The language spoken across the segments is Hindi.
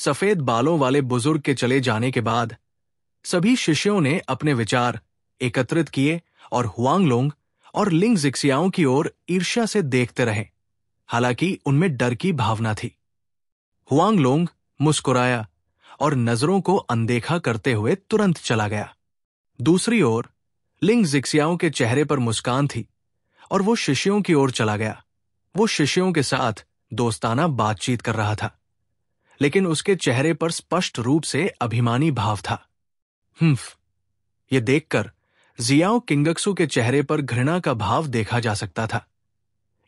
सफेद बालों वाले बुजुर्ग के चले जाने के बाद सभी शिष्यों ने अपने विचार एकत्रित किए और हुआंगलोंग और लिंग जिक्सियाओं की ओर ईर्ष्या से देखते रहे, हालांकि उनमें डर की भावना थी। हुआंगलोंग मुस्कुराया और नजरों को अनदेखा करते हुए तुरंत चला गया। दूसरी ओर लिंग जिक्सियाओं के चेहरे पर मुस्कान थी और वो शिष्यों की ओर चला गया। वो शिष्यों के साथ दोस्ताना बातचीत कर रहा था, लेकिन उसके चेहरे पर स्पष्ट रूप से अभिमानी भाव था। ये देखकर जियाओ किंगक्सू के चेहरे पर घृणा का भाव देखा जा सकता था।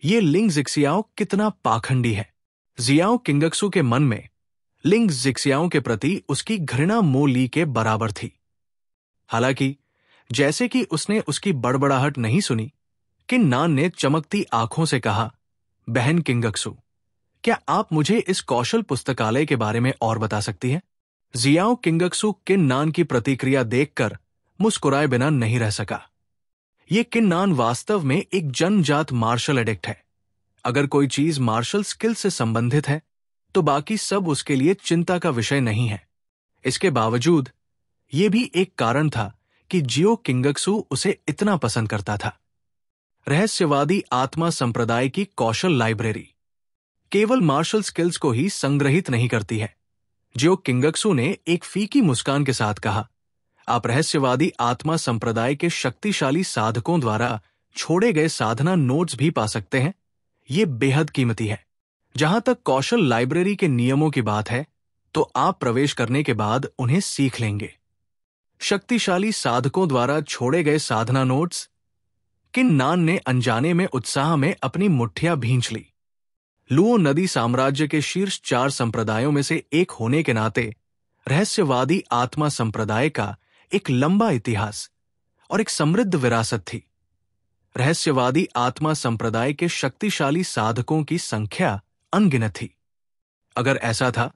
ये लिंग जिक्सियाओ कितना पाखंडी है। जियाओ किंगक्सू के मन में लिंग जिक्सियाओं के प्रति उसकी घृणा मो ली के बराबर थी। हालांकि जैसे कि उसने उसकी बड़बड़ाहट नहीं सुनी, किन नान ने चमकती आंखों से कहा, बहन किंगक्सू, क्या आप मुझे इस कौशल पुस्तकालय के बारे में और बता सकती हैं? जियाओ किंगक्सू किन नान की प्रतिक्रिया देखकर मुस्कुराए बिना नहीं रह सका। ये किन नान वास्तव में एक जन्मजात मार्शल एडिक्ट है। अगर कोई चीज मार्शल स्किल से संबंधित है तो बाकी सब उसके लिए चिंता का विषय नहीं है। इसके बावजूद ये भी एक कारण था कि जियो किंगक्सू उसे इतना पसंद करता था। रहस्यवादी आत्मा संप्रदाय की कौशल लाइब्रेरी केवल मार्शल स्किल्स को ही संग्रहित नहीं करती है। जियो किंगक्सू ने एक फीकी मुस्कान के साथ कहा, आप रहस्यवादी आत्मा संप्रदाय के शक्तिशाली साधकों द्वारा छोड़े गए साधना नोट्स भी पा सकते हैं। ये बेहद कीमती है। जहां तक कौशल लाइब्रेरी के नियमों की बात है तो आप प्रवेश करने के बाद उन्हें सीख लेंगे। शक्तिशाली साधकों द्वारा छोड़े गए साधना नोट्स। किन नान ने अनजाने में उत्साह में अपनी मुट्ठियां भींच ली। लुओ नदी साम्राज्य के शीर्ष 4 संप्रदायों में से एक होने के नाते रहस्यवादी आत्मा संप्रदाय का एक लंबा इतिहास और एक समृद्ध विरासत थी। रहस्यवादी आत्मा संप्रदाय के शक्तिशाली साधकों की संख्या अनगिनत थी। अगर ऐसा था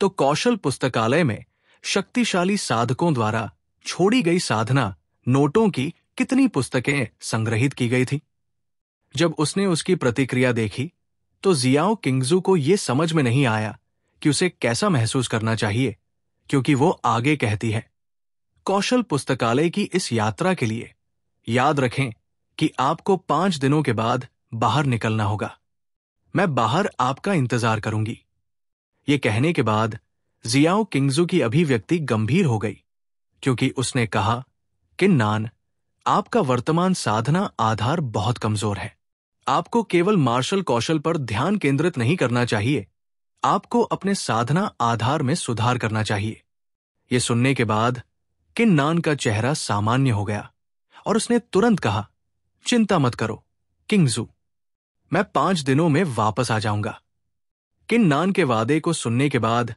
तो कौशल पुस्तकालय में शक्तिशाली साधकों द्वारा छोड़ी गई साधना नोटों की कितनी पुस्तकें संग्रहित की गई थी। जब उसने उसकी प्रतिक्रिया देखी तो जियाओ किंगजू को यह समझ में नहीं आया कि उसे कैसा महसूस करना चाहिए, क्योंकि वो आगे कहती है, कौशल पुस्तकालय की इस यात्रा के लिए याद रखें कि आपको 5 दिनों के बाद बाहर निकलना होगा। मैं बाहर आपका इंतजार करूंगी। ये कहने के बाद जियाओ किंगजू की अभिव्यक्ति गंभीर हो गई, क्योंकि उसने कहा, किन नान, आपका वर्तमान साधना आधार बहुत कमजोर है। आपको केवल मार्शल कौशल पर ध्यान केंद्रित नहीं करना चाहिए, आपको अपने साधना आधार में सुधार करना चाहिए। यह सुनने के बाद किन नान का चेहरा सामान्य हो गया और उसने तुरंत कहा, चिंता मत करो किंगजू, मैं 5 दिनों में वापस आ जाऊंगा। किन नान के वादे को सुनने के बाद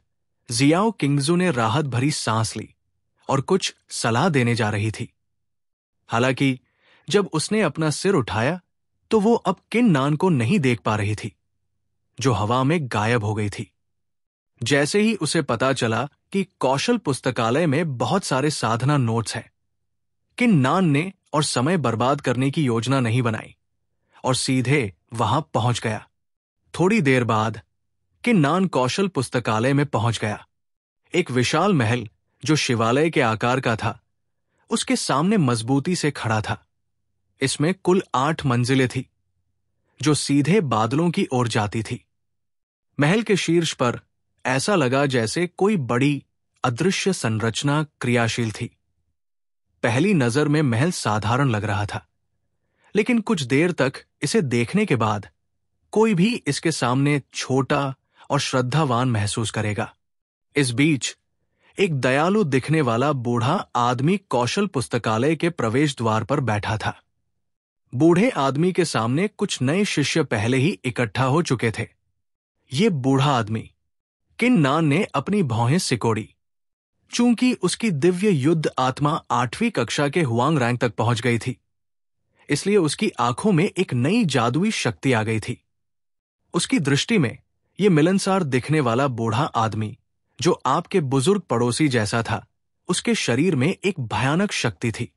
जियाओ किंगजू ने राहत भरी सांस ली और कुछ सलाह देने जा रही थी। हालांकि जब उसने अपना सिर उठाया तो वो अब किन नान को नहीं देख पा रही थी, जो हवा में गायब हो गई थी। जैसे ही उसे पता चला कि कौशल पुस्तकालय में बहुत सारे साधना नोट्स हैं, किन नान ने और समय बर्बाद करने की योजना नहीं बनाई और सीधे वहां पहुंच गया। थोड़ी देर बाद किन नान कौशल पुस्तकालय में पहुंच गया। एक विशाल महल जो शिवालय के आकार का था, उसके सामने मजबूती से खड़ा था। इसमें कुल 8 मंजिलें थी, जो सीधे बादलों की ओर जाती थी। महल के शीर्ष पर ऐसा लगा जैसे कोई बड़ी अदृश्य संरचना क्रियाशील थी। पहली नजर में महल साधारण लग रहा था, लेकिन कुछ देर तक इसे देखने के बाद कोई भी इसके सामने छोटा और श्रद्धावान महसूस करेगा। इस बीच एक दयालु दिखने वाला बूढ़ा आदमी कौशल पुस्तकालय के प्रवेश द्वार पर बैठा था। बूढ़े आदमी के सामने कुछ नए शिष्य पहले ही इकट्ठा हो चुके थे। ये बूढ़ा आदमी, किन नान ने अपनी भौहें सिकोड़ी। चूंकि उसकी दिव्य युद्ध आत्मा 8वीं कक्षा के हुआंग रैंक तक पहुंच गई थी, इसलिए उसकी आंखों में एक नई जादुई शक्ति आ गई थी। उसकी दृष्टि में यह मिलनसार दिखने वाला बूढ़ा आदमी, जो आपके बुजुर्ग पड़ोसी जैसा था, उसके शरीर में एक भयानक शक्ति थी।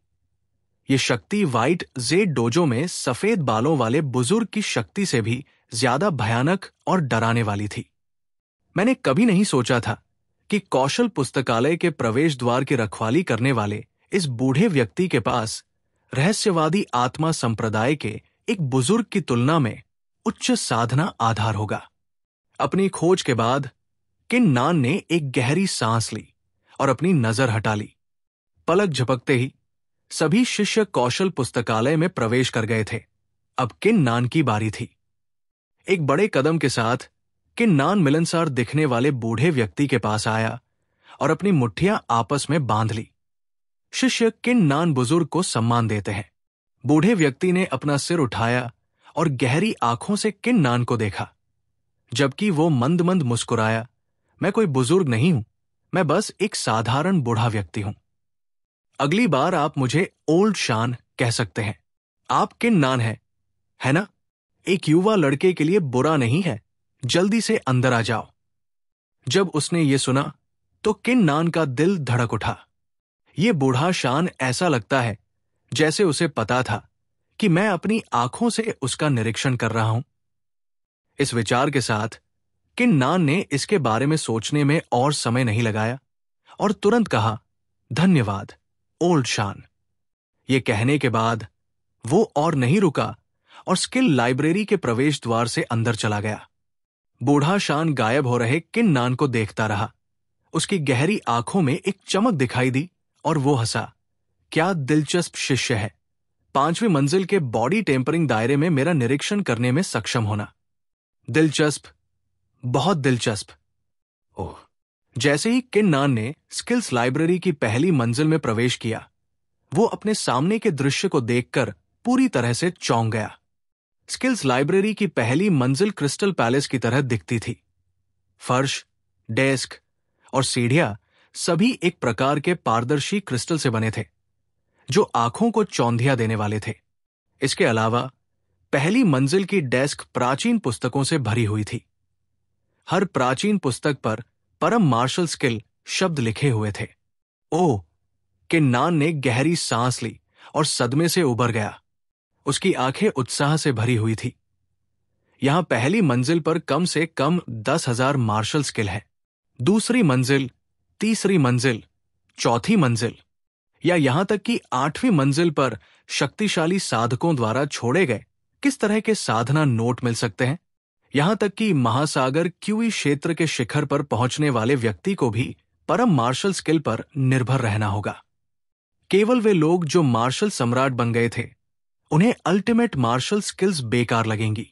यह शक्ति व्हाइट जेड डोजो में सफेद बालों वाले बुजुर्ग की शक्ति से भी ज्यादा भयानक और डराने वाली थी। मैंने कभी नहीं सोचा था कि कौशल पुस्तकालय के प्रवेश द्वार की रखवाली करने वाले इस बूढ़े व्यक्ति के पास रहस्यवादी आत्मा संप्रदाय के एक बुजुर्ग की तुलना में उच्च साधना आधार होगा। अपनी खोज के बाद किन नान ने एक गहरी सांस ली और अपनी नजर हटा ली। पलक झपकते ही सभी शिष्य कौशल पुस्तकालय में प्रवेश कर गए थे। अब किन नान की बारी थी। एक बड़े कदम के साथ किन नान मिलनसार दिखने वाले बूढ़े व्यक्ति के पास आया और अपनी मुट्ठियां आपस में बांध ली। शिष्य किन नान बुजुर्ग को सम्मान देते हैं। बूढ़े व्यक्ति ने अपना सिर उठाया और गहरी आंखों से किन नान को देखा, जबकि वो मंद मंद मुस्कुराया। मैं कोई बुजुर्ग नहीं हूं, मैं बस एक साधारण बूढ़ा व्यक्ति हूं। अगली बार आप मुझे ओल्ड शान कह सकते हैं। आप किन नान हैं, है ना? एक युवा लड़के के लिए बुरा नहीं है, जल्दी से अंदर आ जाओ। जब उसने ये सुना तो किन नान का दिल धड़क उठा। ये बूढ़ा शान ऐसा लगता है जैसे उसे पता था कि मैं अपनी आंखों से उसका निरीक्षण कर रहा हूं। इस विचार के साथ किन नान ने इसके बारे में सोचने में और समय नहीं लगाया और तुरंत कहा, धन्यवाद ओल्ड शान। ये कहने के बाद वो और नहीं रुका और स्किल लाइब्रेरी के प्रवेश द्वार से अंदर चला गया। बूढ़ा शान गायब हो रहे किन नान को देखता रहा। उसकी गहरी आंखों में एक चमक दिखाई दी और वो हंसा। क्या दिलचस्प शिष्य है। 5वीं मंजिल के बॉडी टेम्परिंग दायरे में मेरा निरीक्षण करने में सक्षम होना। दिलचस्प, बहुत दिलचस्प। ओह। जैसे ही किन नान ने स्किल्स लाइब्रेरी की पहली मंजिल में प्रवेश किया, वो अपने सामने के दृश्य को देखकर पूरी तरह से चौंक गया। स्किल्स लाइब्रेरी की पहली मंजिल क्रिस्टल पैलेस की तरह दिखती थी। फर्श, डेस्क और सीढ़ियां सभी एक प्रकार के पारदर्शी क्रिस्टल से बने थे, जो आंखों को चौंधिया देने वाले थे। इसके अलावा पहली मंजिल की डेस्क प्राचीन पुस्तकों से भरी हुई थी। हर प्राचीन पुस्तक पर परम मार्शल स्किल शब्द लिखे हुए थे। ओह! किन नान ने गहरी सांस ली और सदमे से उबर गया। उसकी आंखें उत्साह से भरी हुई थी। यहां पहली मंजिल पर कम से कम 10,000 मार्शल स्किल है। दूसरी मंजिल, तीसरी मंजिल, चौथी मंजिल या यहां तक कि 8वीं मंजिल पर शक्तिशाली साधकों द्वारा छोड़े गए किस तरह के साधना नोट मिल सकते हैं। यहां तक कि महासागर क्यूई क्षेत्र के शिखर पर पहुंचने वाले व्यक्ति को भी परम मार्शल स्किल पर निर्भर रहना होगा। केवल वे लोग जो मार्शल सम्राट बन गए थे, उन्हें अल्टीमेट मार्शल स्किल्स बेकार लगेंगी।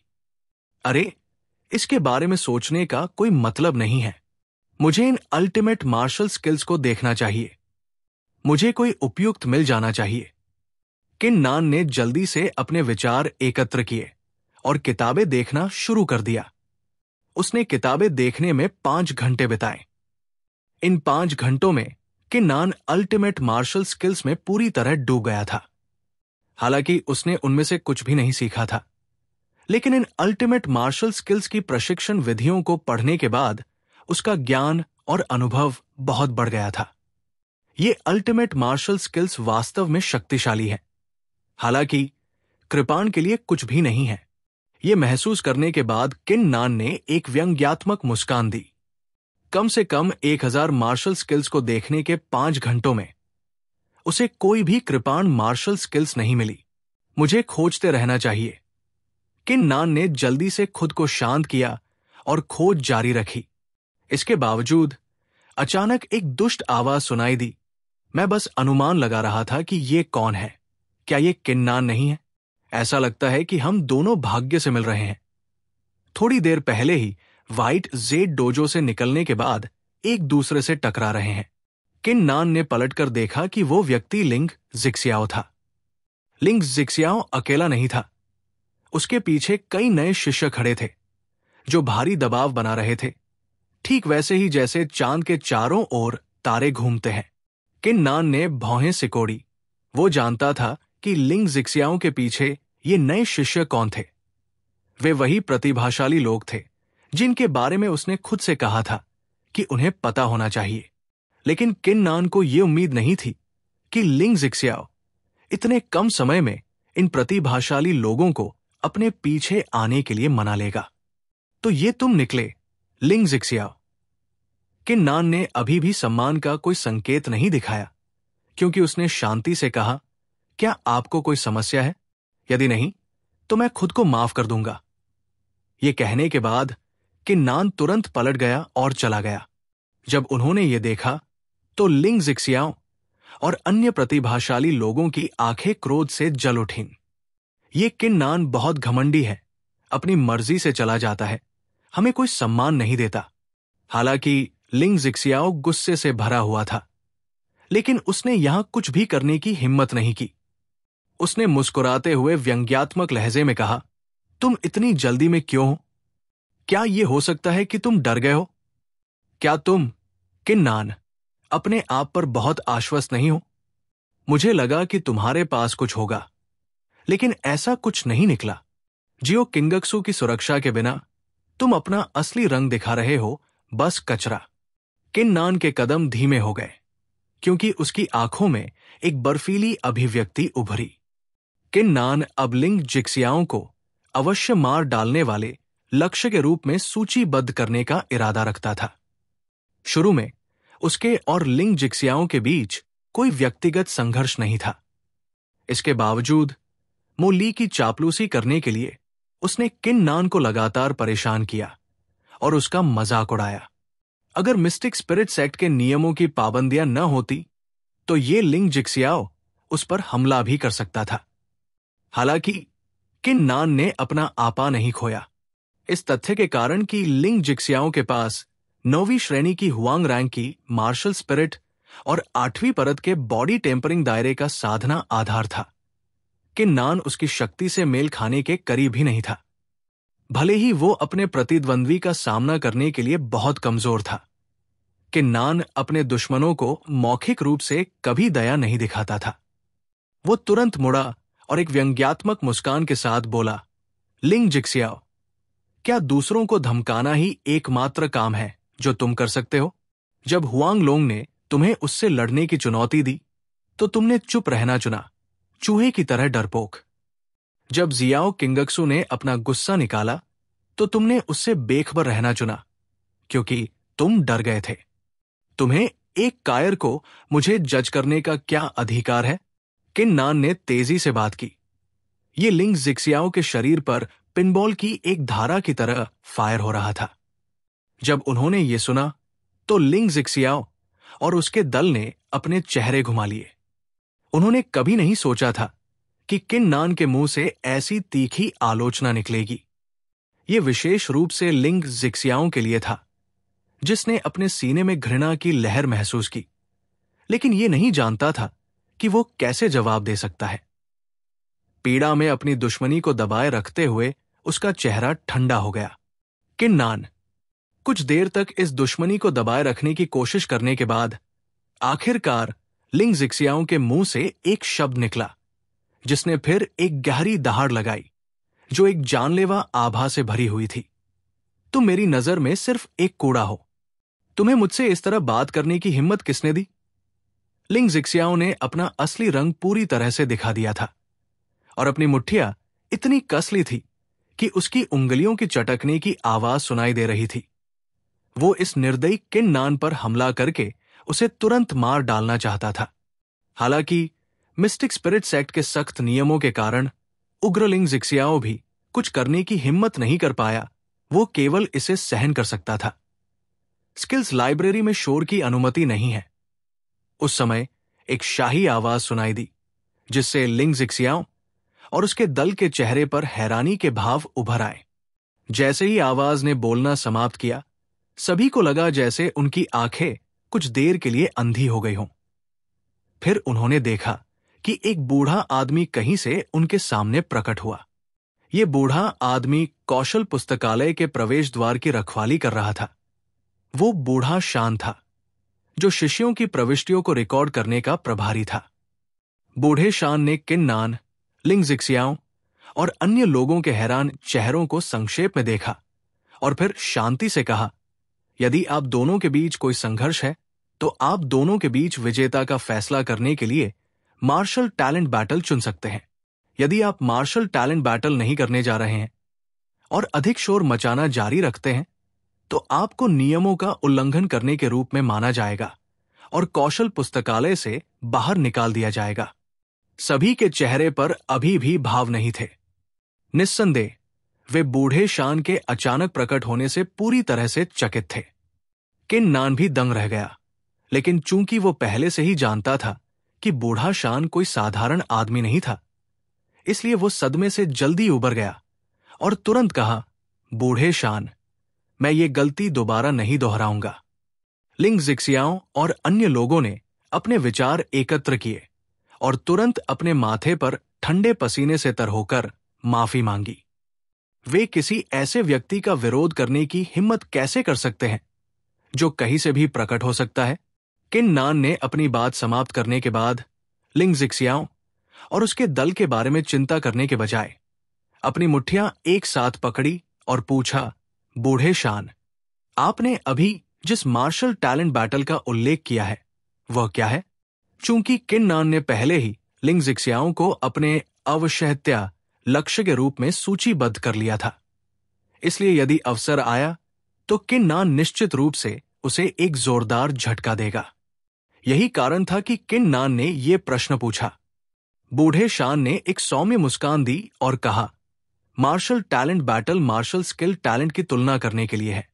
अरे, इसके बारे में सोचने का कोई मतलब नहीं है। मुझे इन अल्टीमेट मार्शल स्किल्स को देखना चाहिए। मुझे कोई उपयुक्त मिल जाना चाहिए। किन नान ने जल्दी से अपने विचार एकत्र किए और किताबें देखना शुरू कर दिया। उसने किताबें देखने में 5 घंटे बिताए। इन 5 घंटों में किन नान अल्टीमेट मार्शल स्किल्स में पूरी तरह डूब गया था। हालांकि उसने उनमें से कुछ भी नहीं सीखा था, लेकिन इन अल्टीमेट मार्शल स्किल्स की प्रशिक्षण विधियों को पढ़ने के बाद उसका ज्ञान और अनुभव बहुत बढ़ गया था। ये अल्टीमेट मार्शल स्किल्स वास्तव में शक्तिशाली है, हालांकि कृपाण के लिए कुछ भी नहीं है। ये महसूस करने के बाद किन नान ने एक व्यंग्यात्मक मुस्कान दी। कम से कम 1000 मार्शल स्किल्स को देखने के 5 घंटों में उसे कोई भी कृपाण मार्शल स्किल्स नहीं मिली। मुझे खोजते रहना चाहिए। किन नान ने जल्दी से खुद को शांत किया और खोज जारी रखी। इसके बावजूद अचानक एक दुष्ट आवाज सुनाई दी। मैं बस अनुमान लगा रहा था कि ये कौन है। क्या ये किन नान नहीं है? ऐसा लगता है कि हम दोनों भाग्य से मिल रहे हैं। थोड़ी देर पहले ही व्हाइट जेड डोजो से निकलने के बाद एक दूसरे से टकरा रहे हैं। किन नान ने पलटकर देखा कि वो व्यक्ति लिंग जिक्सियाओ था। लिंग जिक्सियाओ अकेला नहीं था। उसके पीछे कई नए शिष्य खड़े थे जो भारी दबाव बना रहे थे, ठीक वैसे ही जैसे चांद के चारों ओर तारे घूमते हैं। किन नान ने भौहें सिकोड़ी। वो जानता था कि लिंग जिक्सियाओं के पीछे ये नए शिष्य कौन थे। वे वही प्रतिभाशाली लोग थे जिनके बारे में उसने खुद से कहा था कि उन्हें पता होना चाहिए। लेकिन किन नान को यह उम्मीद नहीं थी कि लिंग जिक्सियाओ इतने कम समय में इन प्रतिभाशाली लोगों को अपने पीछे आने के लिए मना लेगा। तो ये तुम निकले, लिंग जिक्सियाओ। किन्नान ने अभी भी सम्मान का कोई संकेत नहीं दिखाया, क्योंकि उसने शांति से कहा, क्या आपको कोई समस्या है? यदि नहीं, तो मैं खुद को माफ कर दूंगा। ये कहने के बाद किन्नान तुरंत पलट गया और चला गया। जब उन्होंने ये देखा, तो लिंग जिक्सियाओ और अन्य प्रतिभाशाली लोगों की आंखें क्रोध से जल उठीं। ये किन्नान बहुत घमंडी है, अपनी मर्जी से चला जाता है, हमें कोई सम्मान नहीं देता। हालांकि लिंग जिक्सियाओ गुस्से से भरा हुआ था, लेकिन उसने यहां कुछ भी करने की हिम्मत नहीं की। उसने मुस्कुराते हुए व्यंग्यात्मक लहजे में कहा, तुम इतनी जल्दी में क्यों हो? क्या यह हो सकता है कि तुम डर गए हो? क्या तुम, किन्नान, अपने आप पर बहुत आश्वस्त नहीं हो? मुझे लगा कि तुम्हारे पास कुछ होगा, लेकिन ऐसा कुछ नहीं निकला। जियो किंगक्सू की सुरक्षा के बिना तुम अपना असली रंग दिखा रहे हो, बस कचरा। किन्नान के कदम धीमे हो गए, क्योंकि उसकी आंखों में एक बर्फीली अभिव्यक्ति उभरी। किन्नान अब लिंग जिक्सियाओं को अवश्य मार डालने वाले लक्ष्य के रूप में सूचीबद्ध करने का इरादा रखता था। शुरू में उसके और लिंग जिक्सियाओं के बीच कोई व्यक्तिगत संघर्ष नहीं था। इसके बावजूद मो ली की चापलूसी करने के लिए उसने किन्नान को लगातार परेशान किया और उसका मजाक उड़ाया। अगर मिस्टिक स्पिरिट सेक्ट के नियमों की पाबंदियां न होती, तो ये लिंग जिक्सियाओ उस पर हमला भी कर सकता था। हालांकि किन्नान ने अपना आपा नहीं खोया, इस तथ्य के कारण कि लिंग जिक्सियाओं के पास 9वीं श्रेणी की हुआंग रैंक की मार्शल स्पिरिट और 8वीं परत के बॉडी टेम्परिंग दायरे का साधना आधार था। किन्नान उसकी शक्ति से मेल खाने के करीब ही नहीं था, भले ही वो अपने प्रतिद्वंद्वी का सामना करने के लिए बहुत कमजोर था। किन्नान अपने दुश्मनों को मौखिक रूप से कभी दया नहीं दिखाता था। वो तुरंत मुड़ा और एक व्यंग्यात्मक मुस्कान के साथ बोला, लिंग जिक्सियाओ, क्या दूसरों को धमकाना ही एकमात्र काम है जो तुम कर सकते हो? जब हुआंग लोंग ने तुम्हें उससे लड़ने की चुनौती दी, तो तुमने चुप रहना चुना, चूहे की तरह डरपोक। जब जियाओ किंगक्सू ने अपना गुस्सा निकाला, तो तुमने उससे बेखबर रहना चुना, क्योंकि तुम डर गए थे। तुम्हें, एक कायर को, मुझे जज करने का क्या अधिकार है? किन्नान ने तेजी से बात की। ये लिंग जिक्सियाओं के शरीर पर पिनबॉल की एक धारा की तरह फायर हो रहा था। जब उन्होंने ये सुना, तो लिंग जिक्सियाओ और उसके दल ने अपने चेहरे घुमा लिए। उन्होंने कभी नहीं सोचा था कि किन्नान के मुंह से ऐसी तीखी आलोचना निकलेगी। ये विशेष रूप से लिंग जिक्सियाओं के लिए था, जिसने अपने सीने में घृणा की लहर महसूस की, लेकिन ये नहीं जानता था कि वो कैसे जवाब दे सकता है। पीड़ा में अपनी दुश्मनी को दबाए रखते हुए उसका चेहरा ठंडा हो गया। किन्नान, कुछ देर तक इस दुश्मनी को दबाए रखने की कोशिश करने के बाद आखिरकार लिंग जिक्सियाओं के मुंह से एक शब्द निकला, जिसने फिर एक गहरी दहाड़ लगाई, जो एक जानलेवा आभा से भरी हुई थी। तुम मेरी नजर में सिर्फ एक कूड़ा हो। तुम्हें मुझसे इस तरह बात करने की हिम्मत किसने दी? लिंग जिक्सियाओं ने अपना असली रंग पूरी तरह से दिखा दिया था, और अपनी मुट्ठियां इतनी कस ली थी कि उसकी उंगलियों की चटकने की आवाज सुनाई दे रही थी। वो इस निर्दयी किन्नान पर हमला करके उसे तुरंत मार डालना चाहता था। हालांकि मिस्टिक स्पिरिट सेक्ट के सख्त नियमों के कारण उग्र लिंग जिक्सियाओ भी कुछ करने की हिम्मत नहीं कर पाया। वो केवल इसे सहन कर सकता था। स्किल्स लाइब्रेरी में शोर की अनुमति नहीं है। उस समय एक शाही आवाज सुनाई दी, जिससे लिंग जिक्सियाओ और उसके दल के चेहरे पर हैरानी के भाव उभर आए। जैसे ही आवाज ने बोलना समाप्त किया, सभी को लगा जैसे उनकी आंखें कुछ देर के लिए अंधी हो गई हों। फिर उन्होंने देखा कि एक बूढ़ा आदमी कहीं से उनके सामने प्रकट हुआ। यह बूढ़ा आदमी कौशल पुस्तकालय के प्रवेश द्वार की रखवाली कर रहा था। वो बूढ़ा शान था, जो शिष्यों की प्रविष्टियों को रिकॉर्ड करने का प्रभारी था। बूढ़े शान ने किन्नान, लिंग जिक्सियाओं और अन्य लोगों के हैरान चेहरों को संक्षेप में देखा और फिर शांति से कहा, यदि आप दोनों के बीच कोई संघर्ष है, तो आप दोनों के बीच विजेता का फैसला करने के लिए मार्शल टैलेंट बैटल चुन सकते हैं। यदि आप मार्शल टैलेंट बैटल नहीं करने जा रहे हैं और अधिक शोर मचाना जारी रखते हैं, तो आपको नियमों का उल्लंघन करने के रूप में माना जाएगा और कौशल पुस्तकालय से बाहर निकाल दिया जाएगा। सभी के चेहरे पर अभी भी भाव नहीं थे। निस्संदेह वे बूढ़े शान के अचानक प्रकट होने से पूरी तरह से चकित थे। किन नान भी दंग रह गया, लेकिन चूंकि वो पहले से ही जानता था कि बूढ़ा शान कोई साधारण आदमी नहीं था, इसलिए वो सदमे से जल्दी उबर गया और तुरंत कहा, बूढ़े शान, मैं ये गलती दोबारा नहीं दोहराऊंगा। लिंग जिक्सियाओं और अन्य लोगों ने अपने विचार एकत्र किए और तुरंत अपने माथे पर ठंडे पसीने से तर होकर माफी मांगी। वे किसी ऐसे व्यक्ति का विरोध करने की हिम्मत कैसे कर सकते हैं जो कहीं से भी प्रकट हो सकता है? किन नान ने अपनी बात समाप्त करने के बाद लिंग जिक्सियाओं और उसके दल के बारे में चिंता करने के बजाय अपनी मुट्ठियां एक साथ पकड़ी और पूछा, बूढ़े शान, आपने अभी जिस मार्शल टैलेंट बैटल का उल्लेख किया है वह क्या है? चूंकि किन नान ने पहले ही लिंग जिक्सियाओं को अपने अवश्यहत्या लक्ष्य के रूप में सूचीबद्ध कर लिया था, इसलिए यदि अवसर आया तो किन नान निश्चित रूप से उसे एक जोरदार झटका देगा। यही कारण था कि किन नान ने यह प्रश्न पूछा। बूढ़े शान ने एक सौम्य मुस्कान दी और कहा, martial talent battle martial skill talent की तुलना करने के लिए है।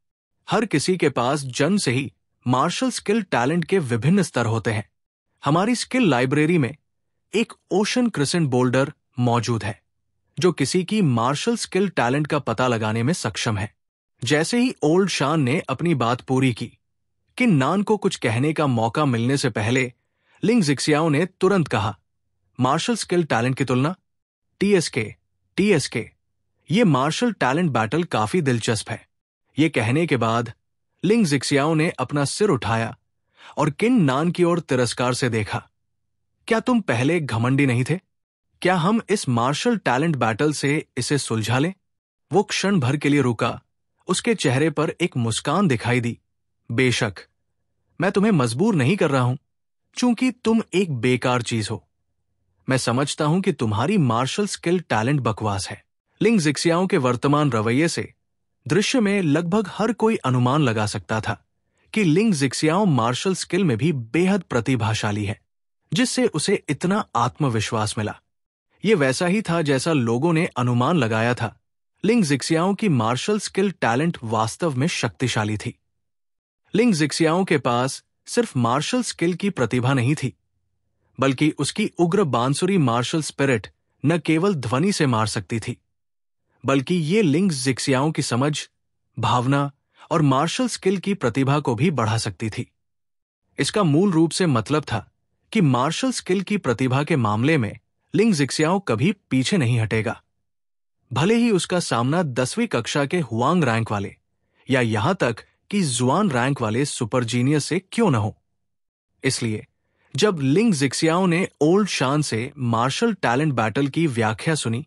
हर किसी के पास जन्म से ही मार्शल स्किल टैलेंट के विभिन्न स्तर होते हैं। हमारी स्किल लाइब्रेरी में एक ओशन क्रिसेंट बोल्डर मौजूद है जो किसी की मार्शल स्किल टैलेंट का पता लगाने में सक्षम है। जैसे ही ओल्ड शान ने अपनी बात पूरी की, किन नान को कुछ कहने का मौका मिलने से पहले लिंग जिक्सियाओं ने तुरंत कहा, मार्शल स्किल टैलेंट की तुलना? टीएसके, ये मार्शल टैलेंट बैटल काफी दिलचस्प है। ये कहने के बाद लिंग जिक्सियाओं ने अपना सिर उठाया और किन नान की ओर तिरस्कार से देखा। क्या तुम पहले घमंडी नहीं थे? क्या हम इस मार्शल टैलेंट बैटल से इसे सुलझा लें? वो क्षण भर के लिए रुका। उसके चेहरे पर एक मुस्कान दिखाई दी। बेशक, मैं तुम्हें मजबूर नहीं कर रहा हूं, चूंकि तुम एक बेकार चीज हो। मैं समझता हूं कि तुम्हारी मार्शल स्किल टैलेंट बकवास है। लिंग जिक्सियाओं के वर्तमान रवैये से दृश्य में लगभग हर कोई अनुमान लगा सकता था कि लिंग जिक्सियाओं मार्शल स्किल में भी बेहद प्रतिभाशाली है, जिससे उसे इतना आत्मविश्वास मिला। ये वैसा ही था जैसा लोगों ने अनुमान लगाया था। लिंग जिक्सियाओं की मार्शल स्किल टैलेंट वास्तव में शक्तिशाली थी। लिंग जिक्सियाओं के पास सिर्फ मार्शल स्किल की प्रतिभा नहीं थी, बल्कि उसकी उग्र बांसुरी मार्शल स्पिरिट न केवल ध्वनि से मार सकती थी, बल्कि ये लिंग जिक्सियाओं की समझ, भावना और मार्शल स्किल की प्रतिभा को भी बढ़ा सकती थी। इसका मूल रूप से मतलब था कि मार्शल स्किल की प्रतिभा के मामले में लिंग जिक्सियाओं कभी पीछे नहीं हटेगा, भले ही उसका सामना 10वीं कक्षा के हुआंग रैंक वाले या यहां तक कि जुआन रैंक वाले सुपर जीनियस से क्यों न हो। इसलिए जब लिंग जिक्सियाओं ने ओल्ड शान से मार्शल टैलेंट बैटल की व्याख्या सुनी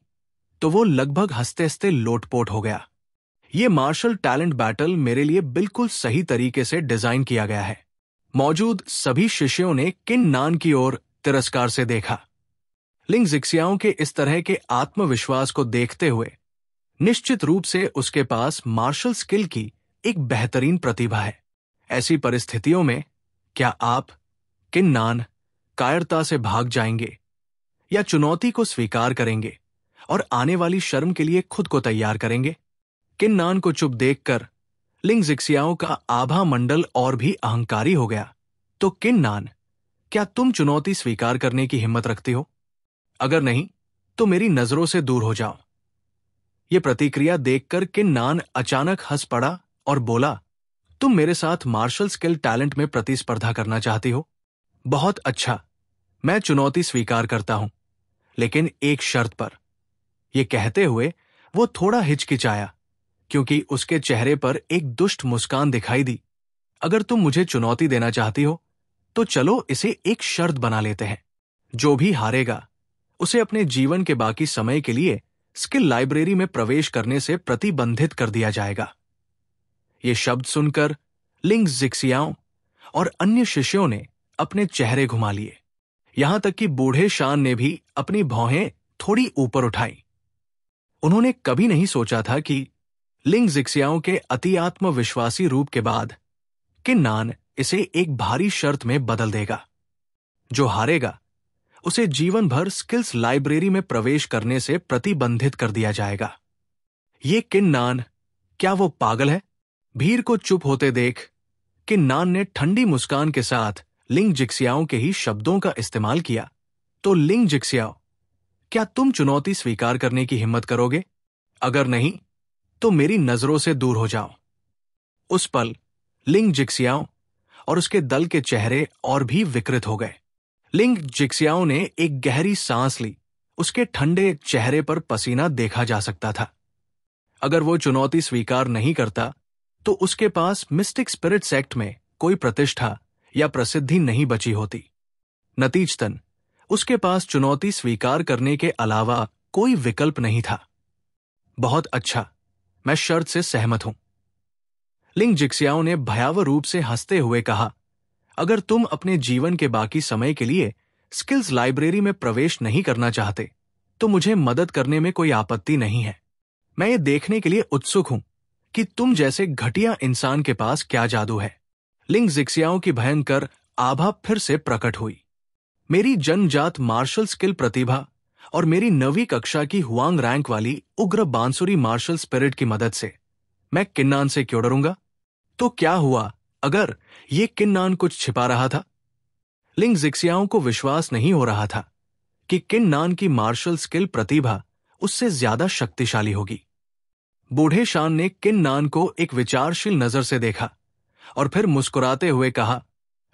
तो वो लगभग हंसते हंसते लोटपोट हो गया। ये मार्शल टैलेंट बैटल मेरे लिए बिल्कुल सही तरीके से डिजाइन किया गया है। मौजूद सभी शिष्यों ने किन नान की ओर तिरस्कार से देखा। लिंग जिक्सियाओं के इस तरह के आत्मविश्वास को देखते हुए निश्चित रूप से उसके पास मार्शल स्किल की एक बेहतरीन प्रतिभा है। ऐसी परिस्थितियों में क्या आप, किन नान, कायरता से भाग जाएंगे या चुनौती को स्वीकार करेंगे और आने वाली शर्म के लिए खुद को तैयार करेंगे? किन नान को चुप देखकर लिंग जिक्सियाओं का आभा मंडल और भी अहंकारी हो गया। तो किन नान, क्या तुम चुनौती स्वीकार करने की हिम्मत रखते हो? अगर नहीं तो मेरी नजरों से दूर हो जाओ। यह प्रतिक्रिया देखकर किन नान अचानक हंस पड़ा और बोला, तुम मेरे साथ मार्शल स्किल टैलेंट में प्रतिस्पर्धा करना चाहती हो? बहुत अच्छा, मैं चुनौती स्वीकार करता हूं, लेकिन एक शर्त पर। यह कहते हुए वो थोड़ा हिचकिचाया, क्योंकि उसके चेहरे पर एक दुष्ट मुस्कान दिखाई दी। अगर तुम मुझे चुनौती देना चाहती हो तो चलो इसे एक शर्त बना लेते हैं। जो भी हारेगा उसे अपने जीवन के बाकी समय के लिए स्किल लाइब्रेरी में प्रवेश करने से प्रतिबंधित कर दिया जाएगा। ये शब्द सुनकर लिंग जिक्सियाओं और अन्य शिष्यों ने अपने चेहरे घुमा लिए। यहां तक कि बूढ़े शान ने भी अपनी भौहें थोड़ी ऊपर उठाई। उन्होंने कभी नहीं सोचा था कि लिंग जिक्सियाओं के अति आत्मविश्वासी रूप के बाद किन्नान इसे एक भारी शर्त में बदल देगा। जो हारेगा उसे जीवन भर स्किल्स लाइब्रेरी में प्रवेश करने से प्रतिबंधित कर दिया जाएगा। ये किन्नान, क्या वो पागल है? भीड़ को चुप होते देख किन्नान ने ठंडी मुस्कान के साथ लिंग जिक्सियाओं के ही शब्दों का इस्तेमाल किया। तो लिंग जिक्सियाओ, क्या तुम चुनौती स्वीकार करने की हिम्मत करोगे? अगर नहीं तो मेरी नजरों से दूर हो जाओ। उस पल लिंग जिक्सियाओ और उसके दल के चेहरे और भी विकृत हो गए। लिंग जिक्सियाओ ने एक गहरी सांस ली। उसके ठंडे चेहरे पर पसीना देखा जा सकता था। अगर वो चुनौती स्वीकार नहीं करता तो उसके पास मिस्टिक स्पिरिट सेक्ट में कोई प्रतिष्ठा या प्रसिद्धि नहीं बची होती। नतीजतन उसके पास चुनौती स्वीकार करने के अलावा कोई विकल्प नहीं था। बहुत अच्छा, मैं शर्त से सहमत हूं। लिंग जिक्सियाओ ने भयावह रूप से हंसते हुए कहा, अगर तुम अपने जीवन के बाकी समय के लिए स्किल्स लाइब्रेरी में प्रवेश नहीं करना चाहते तो मुझे मदद करने में कोई आपत्ति नहीं है। मैं ये देखने के लिए उत्सुक हूं कि तुम जैसे घटिया इंसान के पास क्या जादू है। लिंग जिक्सियाओ की भयंकर आभा फिर से प्रकट हुई। मेरी जन्मजात मार्शल स्किल प्रतिभा और मेरी 9वीं कक्षा की हुआंग रैंक वाली उग्र बांसुरी मार्शल स्पिरिट की मदद से मैं किन्नान से क्यों डरूंगा? तो क्या हुआ अगर ये किन्नान कुछ छिपा रहा था? लिंग जिक्सियाओं को विश्वास नहीं हो रहा था कि किन्नान की मार्शल स्किल प्रतिभा उससे ज्यादा शक्तिशाली होगी। बूढ़े शान ने किन्नान को एक विचारशील नजर से देखा और फिर मुस्कुराते हुए कहा,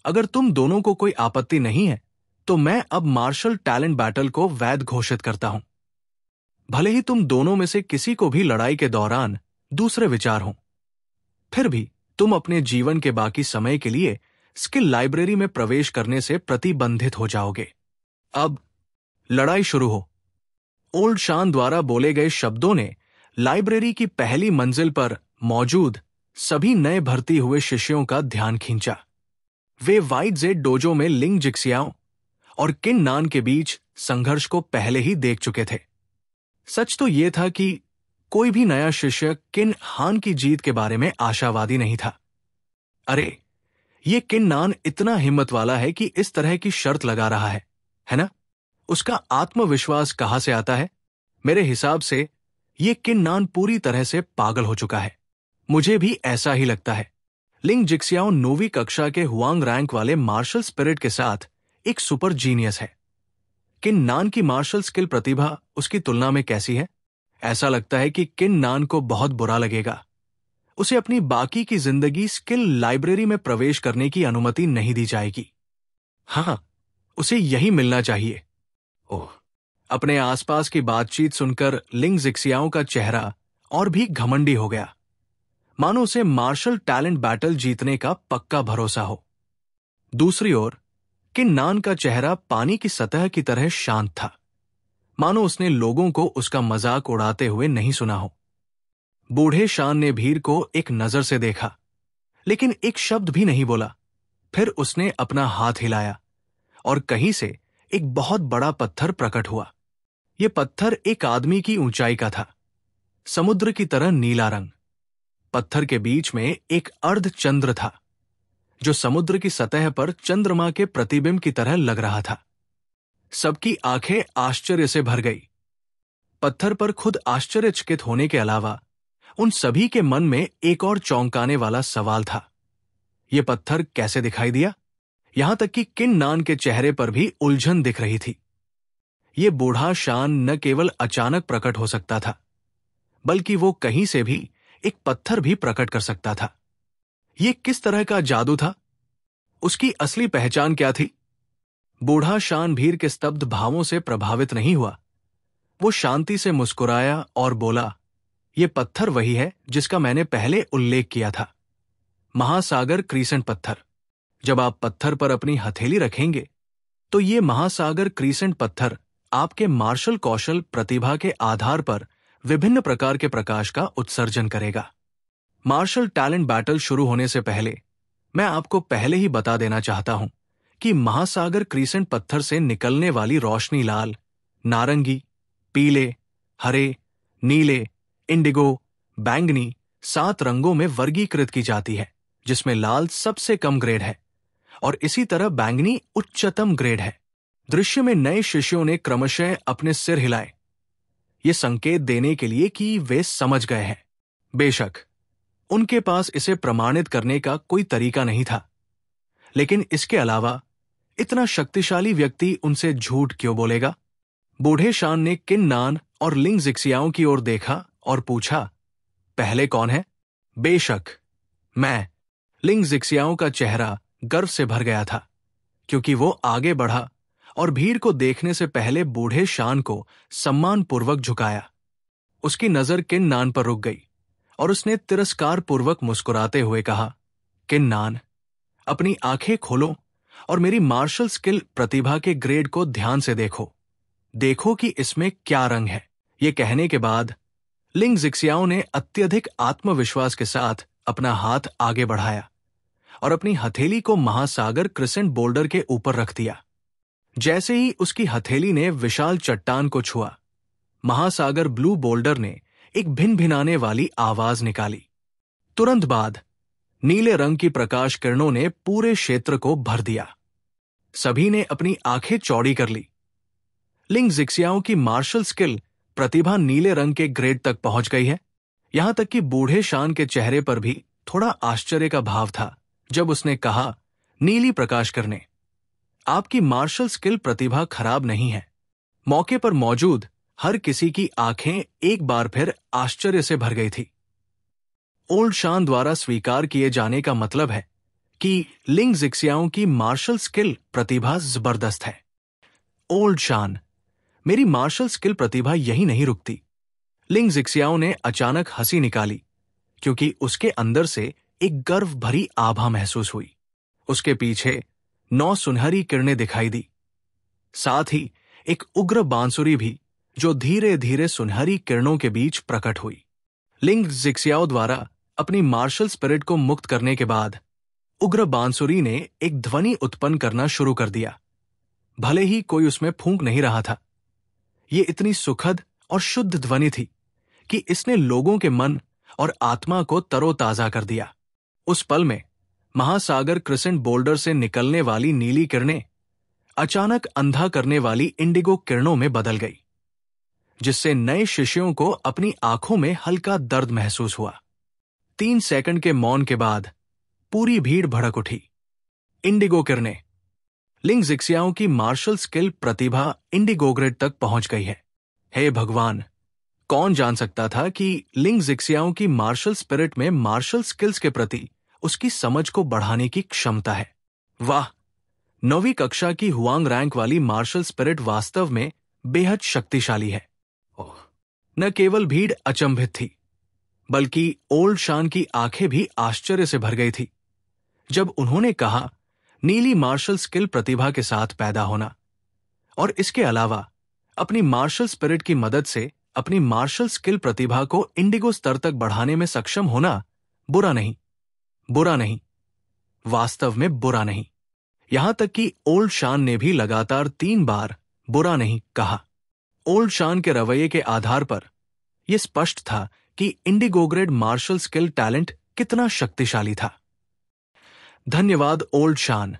अगर तुम दोनों को कोई आपत्ति नहीं है तो मैं अब मार्शल टैलेंट बैटल को वैध घोषित करता हूं। भले ही तुम दोनों में से किसी को भी लड़ाई के दौरान दूसरे विचार हों, फिर भी तुम अपने जीवन के बाकी समय के लिए स्किल लाइब्रेरी में प्रवेश करने से प्रतिबंधित हो जाओगे। अब लड़ाई शुरू हो। ओल्ड शान द्वारा बोले गए शब्दों ने लाइब्रेरी की पहली मंजिल पर मौजूद सभी नए भर्ती हुए शिष्यों का ध्यान खींचा। वे वाइट जेड डोजो में लिंग जिक्सियाओ और किन्नान के बीच संघर्ष को पहले ही देख चुके थे। सच तो यह था कि कोई भी नया शिष्य किन्नान की जीत के बारे में आशावादी नहीं था। अरे, ये किन्नान इतना हिम्मत वाला है कि इस तरह की शर्त लगा रहा है ना? उसका आत्मविश्वास कहां से आता है? मेरे हिसाब से ये किन्नान पूरी तरह से पागल हो चुका है। मुझे भी ऐसा ही लगता है। लिंग जिक्सियाओ 9वीं कक्षा के हुआंग रैंक वाले मार्शल स्पिरिट के साथ एक सुपर जीनियस है। किन्नान की मार्शल स्किल प्रतिभा उसकी तुलना में कैसी है? ऐसा लगता है कि किन्नान को बहुत बुरा लगेगा। उसे अपनी बाकी की जिंदगी स्किल लाइब्रेरी में प्रवेश करने की अनुमति नहीं दी जाएगी। हाँ, उसे यही मिलना चाहिए। ओह, अपने आसपास की बातचीत सुनकर लिंग जिक्सियाओ का चेहरा और भी घमंडी हो गया, मानो उसे मार्शल टैलेंट बैटल जीतने का पक्का भरोसा हो। दूसरी ओर किन्नान का चेहरा पानी की सतह की तरह शांत था, मानो उसने लोगों को उसका मजाक उड़ाते हुए नहीं सुना हो। बूढ़े शान ने भीड़ को एक नजर से देखा, लेकिन एक शब्द भी नहीं बोला। फिर उसने अपना हाथ हिलाया और कहीं से एक बहुत बड़ा पत्थर प्रकट हुआ। यह पत्थर एक आदमी की ऊंचाई का था, समुद्र की तरह नीला रंग। पत्थर के बीच में एक अर्ध चंद्र था, जो समुद्र की सतह पर चंद्रमा के प्रतिबिंब की तरह लग रहा था। सबकी आंखें आश्चर्य से भर गई। पत्थर पर खुद आश्चर्यचकित होने के अलावा उन सभी के मन में एक और चौंकाने वाला सवाल था, यह पत्थर कैसे दिखाई दिया? यहां तक कि किन्नान के चेहरे पर भी उलझन दिख रही थी। यह बूढ़ा शान न केवल अचानक प्रकट हो सकता था, बल्कि वो कहीं से भी एक पत्थर भी प्रकट कर सकता था। यह किस तरह का जादू था? उसकी असली पहचान क्या थी? बूढ़ा शान भीड़ के स्तब्ध भावों से प्रभावित नहीं हुआ। वो शांति से मुस्कुराया और बोला, यह पत्थर वही है जिसका मैंने पहले उल्लेख किया था, महासागर क्रीसेंट पत्थर। जब आप पत्थर पर अपनी हथेली रखेंगे तो ये महासागर क्रीसेंट पत्थर आपके मार्शल कौशल प्रतिभा के आधार पर विभिन्न प्रकार के प्रकाश का उत्सर्जन करेगा। मार्शल टैलेंट बैटल शुरू होने से पहले मैं आपको पहले ही बता देना चाहता हूं कि महासागर क्रीसेंट पत्थर से निकलने वाली रोशनी लाल, नारंगी, पीले, हरे, नीले, इंडिगो, बैंगनी 7 रंगों में वर्गीकृत की जाती है, जिसमें लाल सबसे कम ग्रेड है और इसी तरह बैंगनी उच्चतम ग्रेड है। दृश्य में नए शिष्यों ने क्रमशः अपने सिर हिलाए, ये संकेत देने के लिए कि वे समझ गए हैं। बेशक उनके पास इसे प्रमाणित करने का कोई तरीका नहीं था, लेकिन इसके अलावा इतना शक्तिशाली व्यक्ति उनसे झूठ क्यों बोलेगा? बूढ़े शान ने किन्नान और लिंग जिक्सियाओं की ओर देखा और पूछा, पहले कौन है? बेशक मैं। लिंग जिक्सियाओं का चेहरा गर्व से भर गया था, क्योंकि वो आगे बढ़ा और भीड़ को देखने से पहले बूढ़े शान को सम्मानपूर्वक झुकाया। उसकी नजर किन्नान पर रुक गई और उसने तिरस्कार पूर्वक मुस्कुराते हुए कहा, किन्नान, अपनी आंखें खोलो और मेरी मार्शल स्किल प्रतिभा के ग्रेड को ध्यान से देखो। देखो कि इसमें क्या रंग है। ये कहने के बाद लिंग जिक्सियाओं ने अत्यधिक आत्मविश्वास के साथ अपना हाथ आगे बढ़ाया और अपनी हथेली को महासागर क्रिसेंट बोल्डर के ऊपर रख दिया। जैसे ही उसकी हथेली ने विशाल चट्टान को छुआ, महासागर ब्लू बोल्डर ने एक भिनभिनाने वाली आवाज निकाली। तुरंत बाद नीले रंग की प्रकाश किरणों ने पूरे क्षेत्र को भर दिया। सभी ने अपनी आंखें चौड़ी कर ली। लिंग जिक्सियाओं की मार्शल स्किल प्रतिभा नीले रंग के ग्रेड तक पहुंच गई है। यहां तक कि बूढ़े शान के चेहरे पर भी थोड़ा आश्चर्य का भाव था जब उसने कहा, नीली प्रकाश करने, आपकी मार्शल स्किल प्रतिभा खराब नहीं है। मौके पर मौजूद हर किसी की आंखें एक बार फिर आश्चर्य से भर गई थी। ओल्ड शान द्वारा स्वीकार किए जाने का मतलब है कि लिंग जिक्सियाओं की मार्शल स्किल प्रतिभा जबरदस्त है। ओल्ड शान, मेरी मार्शल स्किल प्रतिभा यही नहीं रुकती। लिंग जिक्सियाओं ने अचानक हंसी निकाली, क्योंकि उसके अंदर से एक गर्व भरी आभा महसूस हुई। उसके पीछे 9 सुनहरी किरणें दिखाई दी, साथ ही एक उग्र बांसुरी भी, जो धीरे धीरे सुनहरी किरणों के बीच प्रकट हुई। लिंग जिक्सियाओ द्वारा अपनी मार्शल स्पिरिट को मुक्त करने के बाद उग्र बांसुरी ने एक ध्वनि उत्पन्न करना शुरू कर दिया। भले ही कोई उसमें फूंक नहीं रहा था, ये इतनी सुखद और शुद्ध ध्वनि थी कि इसने लोगों के मन और आत्मा को तरोताजा कर दिया। उस पल में महासागर क्रिसेंट बोल्डर से निकलने वाली नीली किरणें अचानक अंधा करने वाली इंडिगो किरणों में बदल गई, जिससे नए शिष्यों को अपनी आंखों में हल्का दर्द महसूस हुआ। 3 सेकंड के मौन के बाद पूरी भीड़ भड़क उठी। इंडिगो किरणें, लिंग जिक्सियाओं की मार्शल स्किल प्रतिभा इंडिगो ग्रेड तक पहुंच गई है। हे भगवान, कौन जान सकता था कि लिंग जिक्सियाओं की मार्शल स्पिरिट में मार्शल स्किल्स के प्रति उसकी समझ को बढ़ाने की क्षमता है। वाह, 9वीं कक्षा की हुआंग रैंक वाली मार्शल स्पिरिट वास्तव में बेहद शक्तिशाली है। न केवल भीड़ अचंभित थी, बल्कि ओल्ड शान की आंखें भी आश्चर्य से भर गई थी जब उन्होंने कहा, नीली मार्शल स्किल प्रतिभा के साथ पैदा होना और इसके अलावा अपनी मार्शल स्पिरिट की मदद से अपनी मार्शल स्किल प्रतिभा को इंडिगो स्तर तक बढ़ाने में सक्षम होना बुरा नहीं, बुरा नहीं, वास्तव में बुरा नहीं। यहां तक कि ओल्ड शान ने भी लगातार 3 बार बुरा नहीं कहा। ओल्ड शान के रवैये के आधार पर यह स्पष्ट था कि indigo grade martial skill talent कितना शक्तिशाली था। धन्यवाद ओल्ड शान।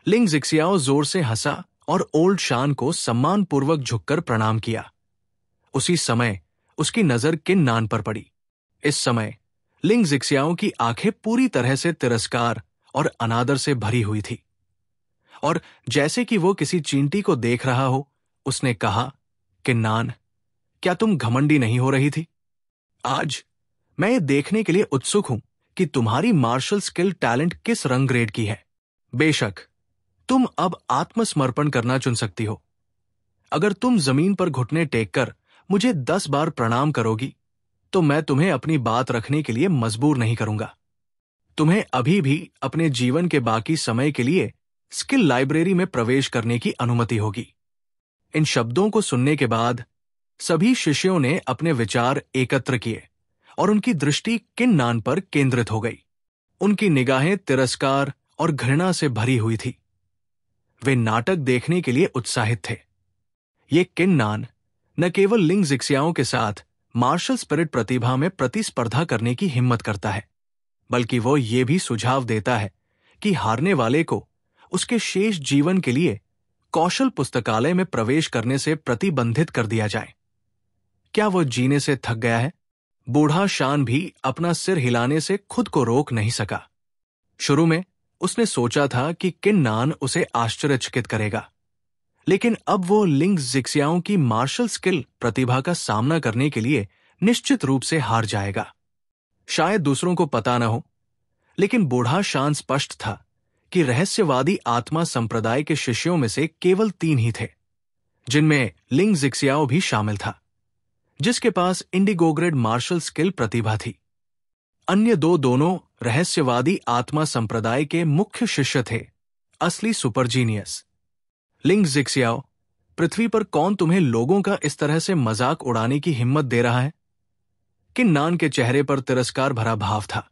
लिंग जिक्सियाओ जोर से हंसा और ओल्ड शान को सम्मानपूर्वक झुककर प्रणाम किया। उसी समय उसकी नजर किन्नान पर पड़ी। इस समय लिंग जिक्सियाओं की आंखें पूरी तरह से तिरस्कार और अनादर से भरी हुई थी, और जैसे कि वो किसी चींटी को देख रहा हो, उसने कहा, किन्नान, क्या तुम घमंडी नहीं हो रही थी? आज मैं ये देखने के लिए उत्सुक हूं कि तुम्हारी मार्शल स्किल टैलेंट किस रंग ग्रेड की है। बेशक तुम अब आत्मसमर्पण करना चुन सकती हो। अगर तुम जमीन पर घुटने टेककर मुझे 10 बार प्रणाम करोगी, तो मैं तुम्हें अपनी बात रखने के लिए मजबूर नहीं करूंगा। तुम्हें अभी भी अपने जीवन के बाकी समय के लिए स्किल लाइब्रेरी में प्रवेश करने की अनुमति होगी। इन शब्दों को सुनने के बाद सभी शिष्यों ने अपने विचार एकत्र किए और उनकी दृष्टि किन्नान पर केंद्रित हो गई। उनकी निगाहें तिरस्कार और घृणा से भरी हुई थी। वे नाटक देखने के लिए उत्साहित थे। ये किन्नान न केवल लिंग जिक्सियाओं के साथ मार्शल स्पिरिट प्रतिभा में प्रतिस्पर्धा करने की हिम्मत करता है, बल्कि वो ये भी सुझाव देता है कि हारने वाले को उसके शेष जीवन के लिए कौशल पुस्तकालय में प्रवेश करने से प्रतिबंधित कर दिया जाए। क्या वो जीने से थक गया है? बूढ़ा शान भी अपना सिर हिलाने से खुद को रोक नहीं सका। शुरू में उसने सोचा था कि किन्नान उसे आश्चर्यचकित करेगा, लेकिन अब वो लिंग जिक्सियाओं की मार्शल स्किल प्रतिभा का सामना करने के लिए निश्चित रूप से हार जाएगा। शायद दूसरों को पता न हो, लेकिन बूढ़ा शान स्पष्ट था कि रहस्यवादी आत्मा संप्रदाय के शिष्यों में से केवल 3 ही थे, जिनमें लिंग जिक्सियाओ भी शामिल था, जिसके पास इंडिगोग्रेड मार्शल स्किल प्रतिभा थी। अन्य दोनों रहस्यवादी आत्मा संप्रदाय के मुख्य शिष्य थे, असली सुपरजीनियस। लिंग जिक्सियाओ, पृथ्वी पर कौन तुम्हें लोगों का इस तरह से मजाक उड़ाने की हिम्मत दे रहा है? किन्नान के चेहरे पर तिरस्कार भरा भाव था,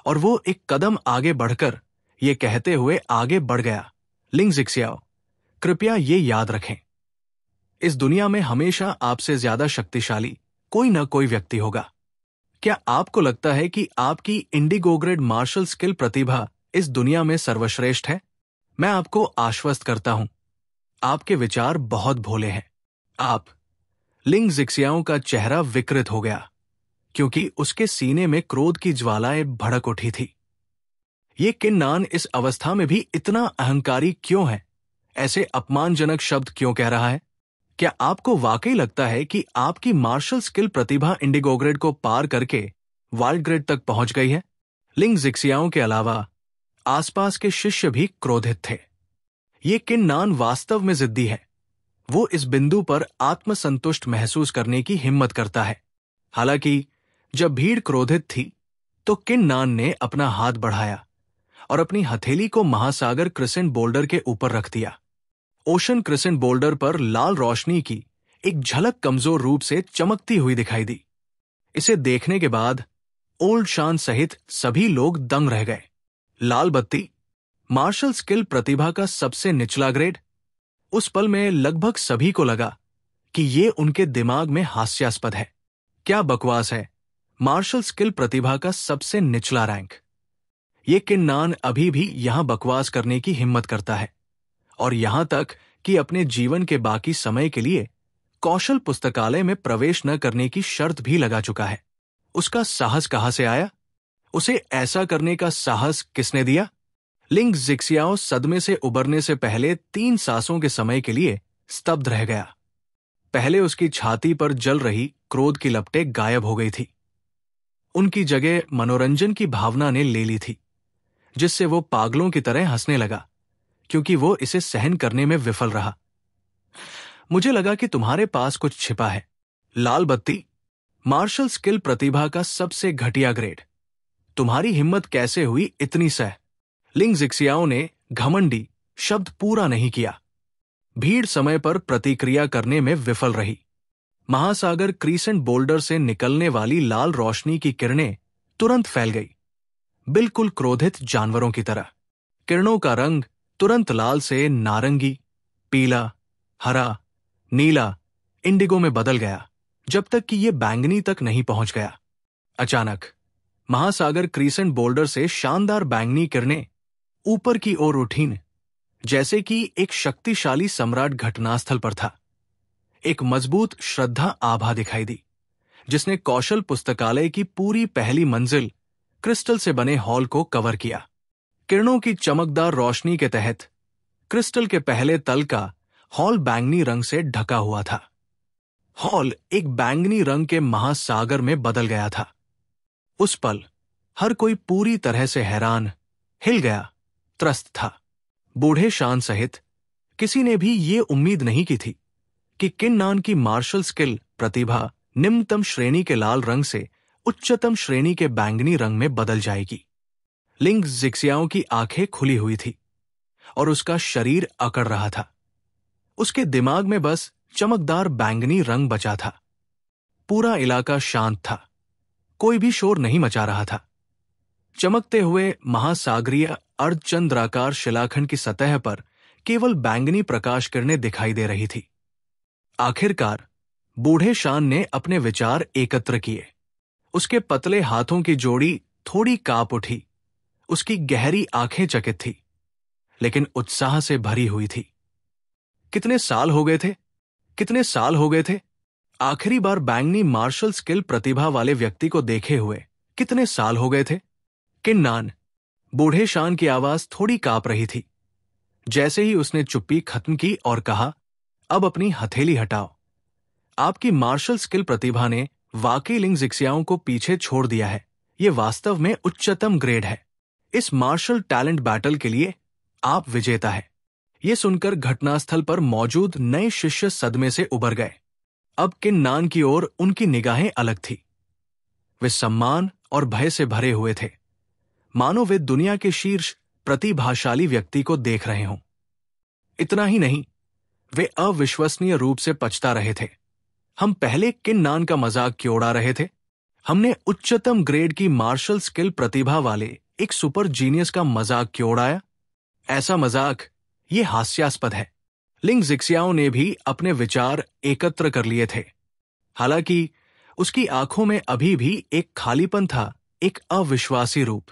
और वो एक कदम आगे बढ़कर ये कहते हुए आगे बढ़ गया, लिंग जिक्सियाओ, कृपया ये याद रखें, इस दुनिया में हमेशा आपसे ज्यादा शक्तिशाली कोई न कोई व्यक्ति होगा। क्या आपको लगता है कि आपकी इंडिगोग्रेड मार्शल स्किल प्रतिभा इस दुनिया में सर्वश्रेष्ठ है? मैं आपको आश्वस्त करता हूं, आपके विचार बहुत भोले हैं। आप लिंग जिक्सियाओं का चेहरा विकृत हो गया, क्योंकि उसके सीने में क्रोध की ज्वालाएं भड़क उठी थी। ये किन्नान इस अवस्था में भी इतना अहंकारी क्यों है? ऐसे अपमानजनक शब्द क्यों कह रहा है? क्या आपको वाकई लगता है कि आपकी मार्शल स्किल प्रतिभा इंडिगोग्रेड को पार करके वाइल्ड ग्रेड तक पहुंच गई है? लिंग जिक्सियाओं के अलावा आसपास के शिष्य भी क्रोधित थे। ये किन्नान वास्तव में जिद्दी है। वो इस बिंदु पर आत्मसंतुष्ट महसूस करने की हिम्मत करता है। हालांकि जब भीड़ क्रोधित थी, तो किन्नान ने अपना हाथ बढ़ाया और अपनी हथेली को महासागर क्रिसेंट बोल्डर के ऊपर रख दिया। ओशन क्रिसेंट बोल्डर पर लाल रोशनी की एक झलक कमजोर रूप से चमकती हुई दिखाई दी। इसे देखने के बाद ओल्ड शान सहित सभी लोग दंग रह गए। लाल बत्ती, मार्शल स्किल प्रतिभा का सबसे निचला ग्रेड। उस पल में लगभग सभी को लगा कि ये उनके दिमाग में हास्यास्पद है। क्या बकवास है, मार्शल स्किल प्रतिभा का सबसे निचला रैंक। ये किन्नान अभी भी यहां बकवास करने की हिम्मत करता है, और यहां तक कि अपने जीवन के बाकी समय के लिए कौशल पुस्तकालय में प्रवेश न करने की शर्त भी लगा चुका है। उसका साहस कहां से आया? उसे ऐसा करने का साहस किसने दिया? लिंग जिक्सियाओ सदमे से उबरने से पहले 3 सांसों के समय के लिए स्तब्ध रह गया। पहले उसकी छाती पर जल रही क्रोध की लपटें गायब हो गई थी। उनकी जगह मनोरंजन की भावना ने ले ली थी, जिससे वो पागलों की तरह हंसने लगा, क्योंकि वो इसे सहन करने में विफल रहा। मुझे लगा कि तुम्हारे पास कुछ छिपा है। लाल बत्ती, मार्शल स्किल प्रतिभा का सबसे घटिया ग्रेड। तुम्हारी हिम्मत कैसे हुई इतनी सह? लिंग जिक्सियाओ ने घमंडी शब्द पूरा नहीं किया। भीड़ समय पर प्रतिक्रिया करने में विफल रही। महासागर क्रीसेंट बोल्डर से निकलने वाली लाल रोशनी की किरणें तुरंत फैल गई, बिल्कुल क्रोधित जानवरों की तरह। किरणों का रंग तुरंत लाल से नारंगी, पीला, हरा, नीला, इंडिगो में बदल गया, जब तक कि यह बैंगनी तक नहीं पहुंच गया। अचानक महासागर क्रीसेंट बोल्डर से शानदार बैंगनी किरणें ऊपर की ओर उठीं, जैसे कि एक शक्तिशाली सम्राट घटनास्थल पर था। एक मजबूत श्रद्धा आभा दिखाई दी, जिसने कौशल पुस्तकालय की पूरी पहली मंजिल क्रिस्टल से बने हॉल को कवर किया। किरणों की चमकदार रोशनी के तहत क्रिस्टल के पहले तल का हॉल बैंगनी रंग से ढका हुआ था। हॉल एक बैंगनी रंग के महासागर में बदल गया था। उस पल हर कोई पूरी तरह से हैरान, हिल गया, त्रस्त था। बूढ़े शान सहित किसी ने भी ये उम्मीद नहीं की थी कि किन्नान की मार्शल स्किल प्रतिभा निम्नतम श्रेणी के लाल रंग से उच्चतम श्रेणी के बैंगनी रंग में बदल जाएगी। लिंग जिक्सियाओं की आंखें खुली हुई थी और उसका शरीर अकड़ रहा था। उसके दिमाग में बस चमकदार बैंगनी रंग बचा था। पूरा इलाका शांत था, कोई भी शोर नहीं मचा रहा था। चमकते हुए महासागरीय अर्धचंद्राकार शिलाखंड की सतह पर केवल बैंगनी प्रकाश किरणें दिखाई दे रही थी। आखिरकार बूढ़े शान ने अपने विचार एकत्र किए। उसके पतले हाथों की जोड़ी थोड़ी कांप उठी। उसकी गहरी आंखें चकित थी, लेकिन उत्साह से भरी हुई थी। कितने साल हो गए थे? कितने साल हो गए थे आखिरी बार बैंगनी मार्शल स्किल प्रतिभा वाले व्यक्ति को देखे हुए? कितने साल हो गए थे? किन्नान, बूढ़े शान की आवाज थोड़ी कांप रही थी। जैसे ही उसने चुप्पी खत्म की और कहा, अब अपनी हथेली हटाओ। आपकी मार्शल स्किल प्रतिभा ने वाकई लिंग जिक्सियाओं को पीछे छोड़ दिया है। यह वास्तव में उच्चतम ग्रेड है। इस मार्शल टैलेंट बैटल के लिए आप विजेता है। यह सुनकर घटनास्थल पर मौजूद नए शिष्य सदमे से उबर गए। अब किन्नान की ओर उनकी निगाहें अलग थी। वे सम्मान और भय से भरे हुए थे, मानो वे दुनिया के शीर्ष प्रतिभाशाली व्यक्ति को देख रहे हों। इतना ही नहीं, वे अविश्वसनीय रूप से पछता रहे थे। हम पहले किन्नान का मजाक क्यों उड़ा रहे थे? हमने उच्चतम ग्रेड की मार्शल स्किल प्रतिभा वाले एक सुपर जीनियस का मजाक क्यों उड़ाया? ऐसा मजाक, ये हास्यास्पद है। लिंग जिक्सियाओं ने भी अपने विचार एकत्र कर लिए थे। हालांकि उसकी आंखों में अभी भी एक खालीपन था, एक अविश्वासी रूप।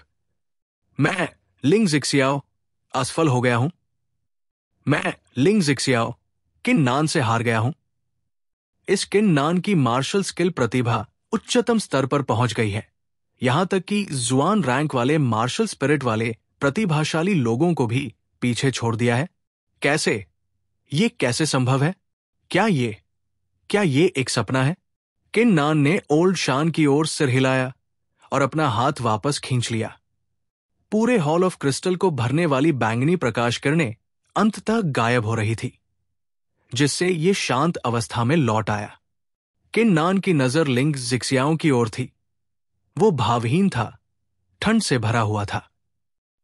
मैं लिंग जिक्सियाओ असफल हो गया हूं। मैं लिंग जिक्सियाओ किन्नान से हार गया हूं। इस किन्नान की मार्शल स्किल प्रतिभा उच्चतम स्तर पर पहुंच गई है। यहां तक कि जुआन रैंक वाले मार्शल स्पिरिट वाले प्रतिभाशाली लोगों को भी पीछे छोड़ दिया है। कैसे? ये कैसे संभव है? क्या ये एक सपना है? किन्नान ने ओल्ड शान की ओर सिर हिलाया और अपना हाथ वापस खींच लिया। पूरे हॉल ऑफ क्रिस्टल को भरने वाली बैंगनी प्रकाश किरणें अंततः गायब हो रही थी, जिससे ये शांत अवस्था में लौट आया। किन्नान की नजर लिंग जिक्सियाओं की ओर थी। वो भावहीन था, ठंड से भरा हुआ था।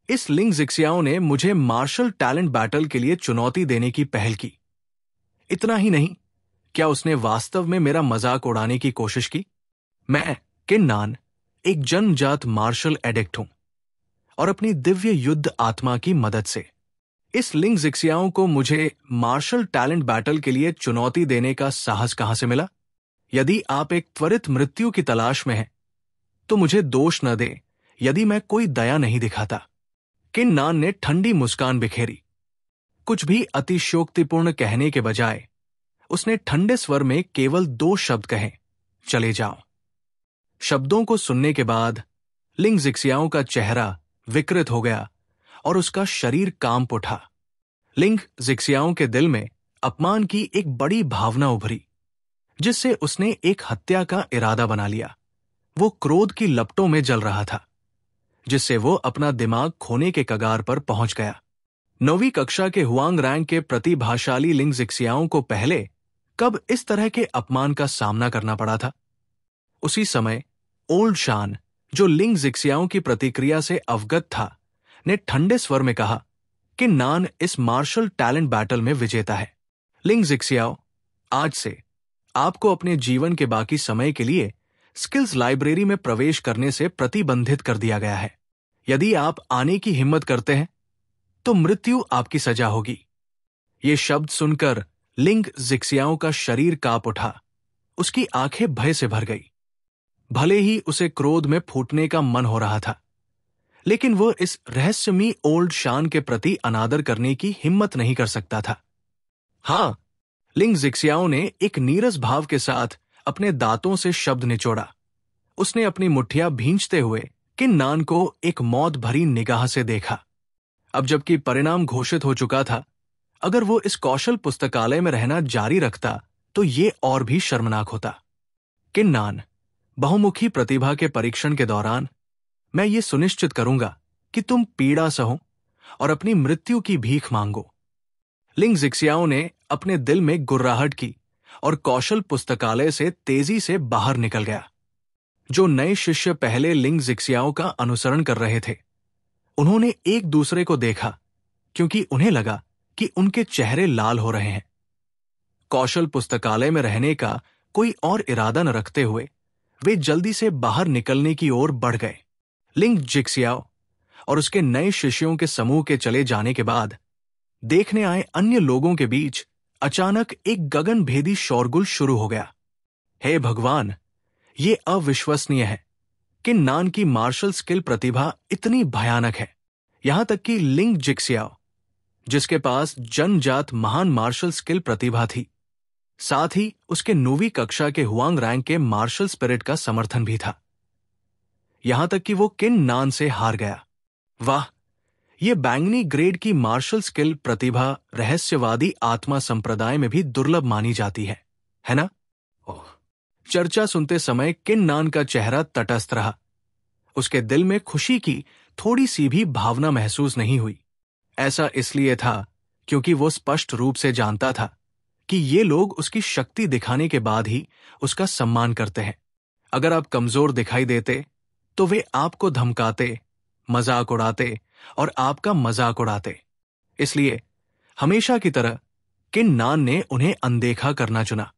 इस लिंग जिक्सियाओं ने मुझे मार्शल टैलेंट बैटल के लिए चुनौती देने की पहल की। इतना ही नहीं, क्या उसने वास्तव में मेरा मजाक उड़ाने की कोशिश की? मैं किन्नान एक जन्मजात मार्शल एडिक्ट हूं, और अपनी दिव्य युद्ध आत्मा की मदद से इस लिंग जिक्सियाओं को मुझे मार्शल टैलेंट बैटल के लिए चुनौती देने का साहस कहां से मिला? यदि आप एक त्वरित मृत्यु की तलाश में हैं, तो मुझे दोष न दें यदि मैं कोई दया नहीं दिखाता। किन्नान ने ठंडी मुस्कान बिखेरी। कुछ भी अतिशयोक्तिपूर्ण कहने के बजाय उसने ठंडे स्वर में केवल 2 शब्द कहे, चले जाओ। शब्दों को सुनने के बाद लिंग जिक्सियाओं का चेहरा विकृत हो गया और उसका शरीर कांप उठा। लिंग जिक्सियाओं के दिल में अपमान की एक बड़ी भावना उभरी, जिससे उसने एक हत्या का इरादा बना लिया। वो क्रोध की लपटों में जल रहा था, जिससे वो अपना दिमाग खोने के कगार पर पहुंच गया। 9वीं कक्षा के हुआंग रैंक के प्रतिभाशाली लिंग जिक्सियाओं को पहले कब इस तरह के अपमान का सामना करना पड़ा था? उसी समय ओल्ड शान, जो लिंग जिक्सियाओं की प्रतिक्रिया से अवगत था, ने ठंडे स्वर में कहा कि नान इस मार्शल टैलेंट बैटल में विजेता है। लिंग जिक्सियाओ, आज से आपको अपने जीवन के बाकी समय के लिए स्किल्स लाइब्रेरी में प्रवेश करने से प्रतिबंधित कर दिया गया है। यदि आप आने की हिम्मत करते हैं, तो मृत्यु आपकी सजा होगी। ये शब्द सुनकर लिंग जिक्सियाओं का शरीर कांप उठा। उसकी आंखें भय से भर गई। भले ही उसे क्रोध में फूटने का मन हो रहा था, लेकिन वो इस रहस्यमयी ओल्ड शान के प्रति अनादर करने की हिम्मत नहीं कर सकता था। हाँ, लिंग जिक्सियाओं ने एक नीरस भाव के साथ अपने दांतों से शब्द निचोड़ा। उसने अपनी मुट्ठियां भींचते हुए किन्नान को एक मौत भरी निगाह से देखा। अब जबकि परिणाम घोषित हो चुका था, अगर वो इस कौशल पुस्तकालय में रहना जारी रखता तो ये और भी शर्मनाक होता। किन्नान, बहुमुखी प्रतिभा के परीक्षण के दौरान मैं ये सुनिश्चित करूंगा कि तुम पीड़ा सहो और अपनी मृत्यु की भीख मांगो। लिंग जिक्सियाओं ने अपने दिल में गुर्राहट की और कौशल पुस्तकालय से तेजी से बाहर निकल गया। जो नए शिष्य पहले लिंग जिक्सियाओं का अनुसरण कर रहे थे, उन्होंने एक दूसरे को देखा, क्योंकि उन्हें लगा कि उनके चेहरे लाल हो रहे हैं। कौशल पुस्तकालय में रहने का कोई और इरादा न रखते हुए वे जल्दी से बाहर निकलने की ओर बढ़ गए। लिंग जिक्सियाओ और उसके नए शिष्यों के समूह के चले जाने के बाद देखने आए अन्य लोगों के बीच अचानक एक गगनभेदी शोरगुल शुरू हो गया। हे भगवान, ये अविश्वसनीय है। किन नान की मार्शल स्किल प्रतिभा इतनी भयानक है। यहां तक कि लिंग जिक्सियाओ, जिसके पास जनजात महान मार्शल स्किल प्रतिभा थी, साथ ही उसके 9वीं कक्षा के हुआंग रैंक के मार्शल स्पिरिट का समर्थन भी था। यहां तक कि वो किन नान से हार गया। वाह, ये बैंगनी ग्रेड की मार्शल स्किल प्रतिभा रहस्यवादी आत्मा संप्रदाय में भी दुर्लभ मानी जाती है ना? ओह। चर्चा सुनते समय किन नान का चेहरा तटस्थ रहा। उसके दिल में खुशी की थोड़ी सी भी भावना महसूस नहीं हुई। ऐसा इसलिए था क्योंकि वो स्पष्ट रूप से जानता था कि ये लोग उसकी शक्ति दिखाने के बाद ही उसका सम्मान करते हैं। अगर आप कमजोर दिखाई देते तो वे आपको धमकाते, मजाक उड़ाते और आपका मजाक उड़ाते। इसलिए हमेशा की तरह किन नान ने उन्हें अनदेखा करना चुना।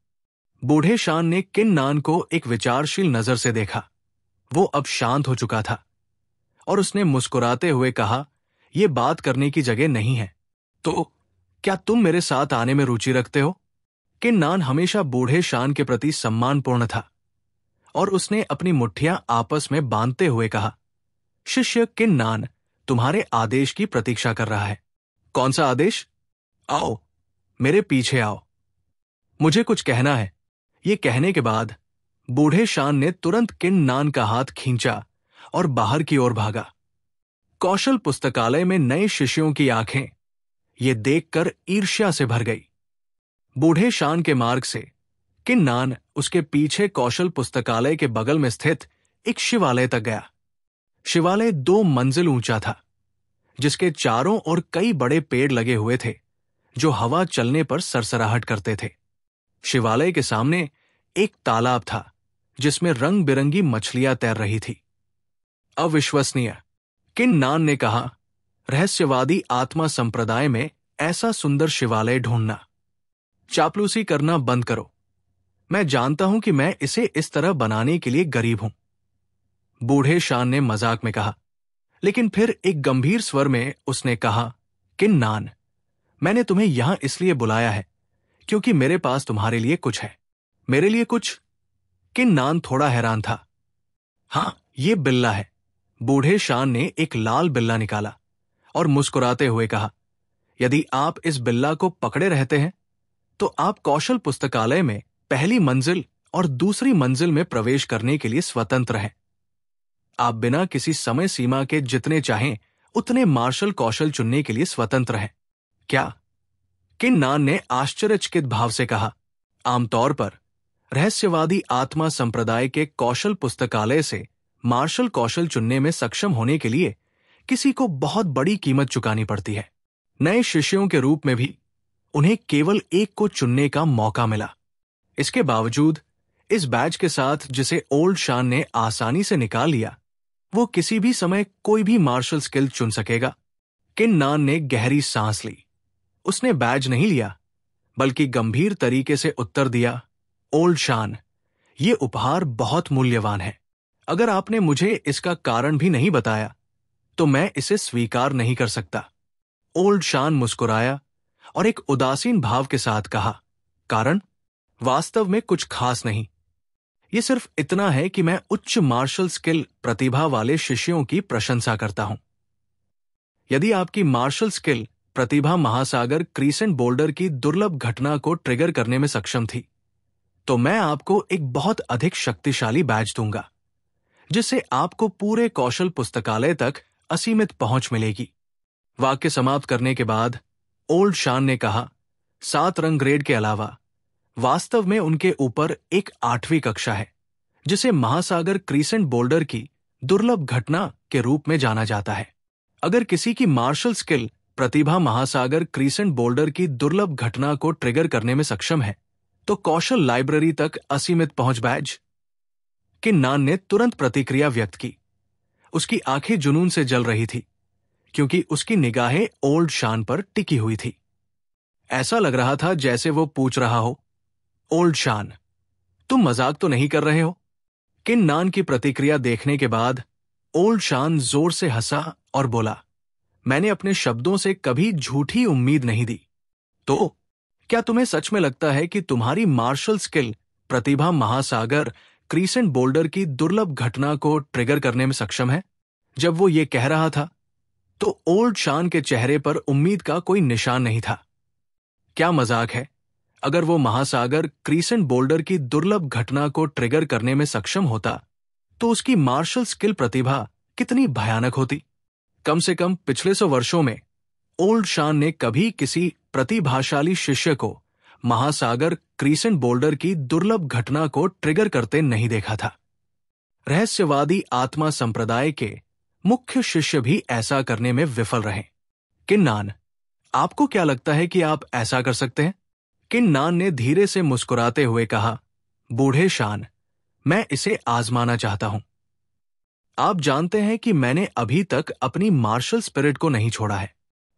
बूढ़े शान ने किन नान को एक विचारशील नजर से देखा। वो अब शांत हो चुका था और उसने मुस्कुराते हुए कहा, यह बात करने की जगह नहीं है, तो क्या तुम मेरे साथ आने में रुचि रखते हो? किन नान हमेशा बूढ़े शान के प्रति सम्मानपूर्ण था और उसने अपनी मुट्ठियां आपस में बांधते हुए कहा, शिष्य किन नान तुम्हारे आदेश की प्रतीक्षा कर रहा है। कौन सा आदेश? आओ, मेरे पीछे आओ, मुझे कुछ कहना है। ये कहने के बाद बूढ़े शान ने तुरंत किन नान का हाथ खींचा और बाहर की ओर भागा। कौशल पुस्तकालय में नए शिष्यों की आंखें ये देखकर ईर्ष्या से भर गई। बूढ़े शान के मार्ग से किन नान उसके पीछे कौशल पुस्तकालय के बगल में स्थित एक शिवालय तक गया। शिवालय 2 मंजिल ऊंचा था, जिसके चारों ओर कई बड़े पेड़ लगे हुए थे जो हवा चलने पर सरसराहट करते थे। शिवालय के सामने एक तालाब था जिसमें रंग बिरंगी मछलियां तैर रही थी। अविश्वसनीय, किन नान ने कहा, रहस्यवादी आत्मा संप्रदाय में ऐसा सुंदर शिवालय ढूंढना। चापलूसी करना बंद करो। मैं जानता हूं कि मैं इसे इस तरह बनाने के लिए गरीब हूं, बूढ़े शान ने मजाक में कहा। लेकिन फिर एक गंभीर स्वर में उसने कहा, किन नान, मैंने तुम्हें यहां इसलिए बुलाया है क्योंकि मेरे पास तुम्हारे लिए कुछ है। मेरे लिए कुछ? किन नान थोड़ा हैरान था। हां, ये बिल्ला है। बूढ़े शान ने एक लाल बिल्ला निकाला और मुस्कुराते हुए कहा, यदि आप इस बिल्ला को पकड़े रहते हैं तो आप कौशल पुस्तकालय में पहली मंजिल और दूसरी मंजिल में प्रवेश करने के लिए स्वतंत्र हैं। आप बिना किसी समय सीमा के जितने चाहें उतने मार्शल कौशल चुनने के लिए स्वतंत्र हैं। क्या? किन नान ने आश्चर्यचकित भाव से कहा। आमतौर पर रहस्यवादी आत्मा संप्रदाय के कौशल पुस्तकालय से मार्शल कौशल चुनने में सक्षम होने के लिए किसी को बहुत बड़ी कीमत चुकानी पड़ती है। नए शिष्यों के रूप में भी उन्हें केवल एक को चुनने का मौका मिला। इसके बावजूद इस बैच के साथ जिसे ओल्ड शान ने आसानी से निकाल लिया, वो किसी भी समय कोई भी मार्शल स्किल चुन सकेगा। किन नान ने गहरी सांस ली। उसने बैज नहीं लिया, बल्कि गंभीर तरीके से उत्तर दिया, ओल्ड शान, ये उपहार बहुत मूल्यवान है। अगर आपने मुझे इसका कारण भी नहीं बताया तो मैं इसे स्वीकार नहीं कर सकता। ओल्ड शान मुस्कुराया और एक उदासीन भाव के साथ कहा, कारण? वास्तव में कुछ खास नहीं। ये सिर्फ इतना है कि मैं उच्च मार्शल स्किल प्रतिभा वाले शिष्यों की प्रशंसा करता हूं। यदि आपकी मार्शल स्किल प्रतिभा महासागर क्रीसेंट बोल्डर की दुर्लभ घटना को ट्रिगर करने में सक्षम थी, तो मैं आपको एक बहुत अधिक शक्तिशाली बैज दूंगा, जिससे आपको पूरे कौशल पुस्तकालय तक असीमित पहुंच मिलेगी। वाक्य समाप्त करने के बाद ओल्ड शान ने कहा, 7 रंग ग्रेड के अलावा वास्तव में उनके ऊपर एक 8वीं कक्षा है, जिसे महासागर क्रीसेंट बोल्डर की दुर्लभ घटना के रूप में जाना जाता है। अगर किसी की मार्शल स्किल प्रतिभा महासागर क्रीसेंट बोल्डर की दुर्लभ घटना को ट्रिगर करने में सक्षम है, तो कौशल लाइब्रेरी तक असीमित पहुंच बैज। किन नान ने तुरंत प्रतिक्रिया व्यक्त की। उसकी आंखें जुनून से जल रही थी, क्योंकि उसकी निगाहें ओल्ड शान पर टिकी हुई थी। ऐसा लग रहा था जैसे वो पूछ रहा हो, ओल्ड शान, तुम मजाक तो नहीं कर रहे हो? किन नान की प्रतिक्रिया देखने के बाद ओल्ड शान जोर से हंसा और बोला, मैंने अपने शब्दों से कभी झूठी उम्मीद नहीं दी। तो क्या तुम्हें सच में लगता है कि तुम्हारी मार्शल स्किल प्रतिभा महासागर क्रीसेंट बोल्डर की दुर्लभ घटना को ट्रिगर करने में सक्षम है? जब वो ये कह रहा था तो ओल्ड शान के चेहरे पर उम्मीद का कोई निशान नहीं था। क्या मजाक है? अगर वो महासागर क्रीसेंट बोल्डर की दुर्लभ घटना को ट्रिगर करने में सक्षम होता तो उसकी मार्शल स्किल प्रतिभा कितनी भयानक होती। कम से कम पिछले 100 वर्षों में ओल्ड शान ने कभी किसी प्रतिभाशाली शिष्य को महासागर क्रीसेंट बोल्डर की दुर्लभ घटना को ट्रिगर करते नहीं देखा था। रहस्यवादी आत्मा संप्रदाय के मुख्य शिष्य भी ऐसा करने में विफल रहे। किन्नान, आपको क्या लगता है कि आप ऐसा कर सकते हैं? किन्नान ने धीरे से मुस्कुराते हुए कहा, बूढ़े शान, मैं इसे आजमाना चाहता हूं। आप जानते हैं कि मैंने अभी तक अपनी मार्शल स्पिरिट को नहीं छोड़ा है।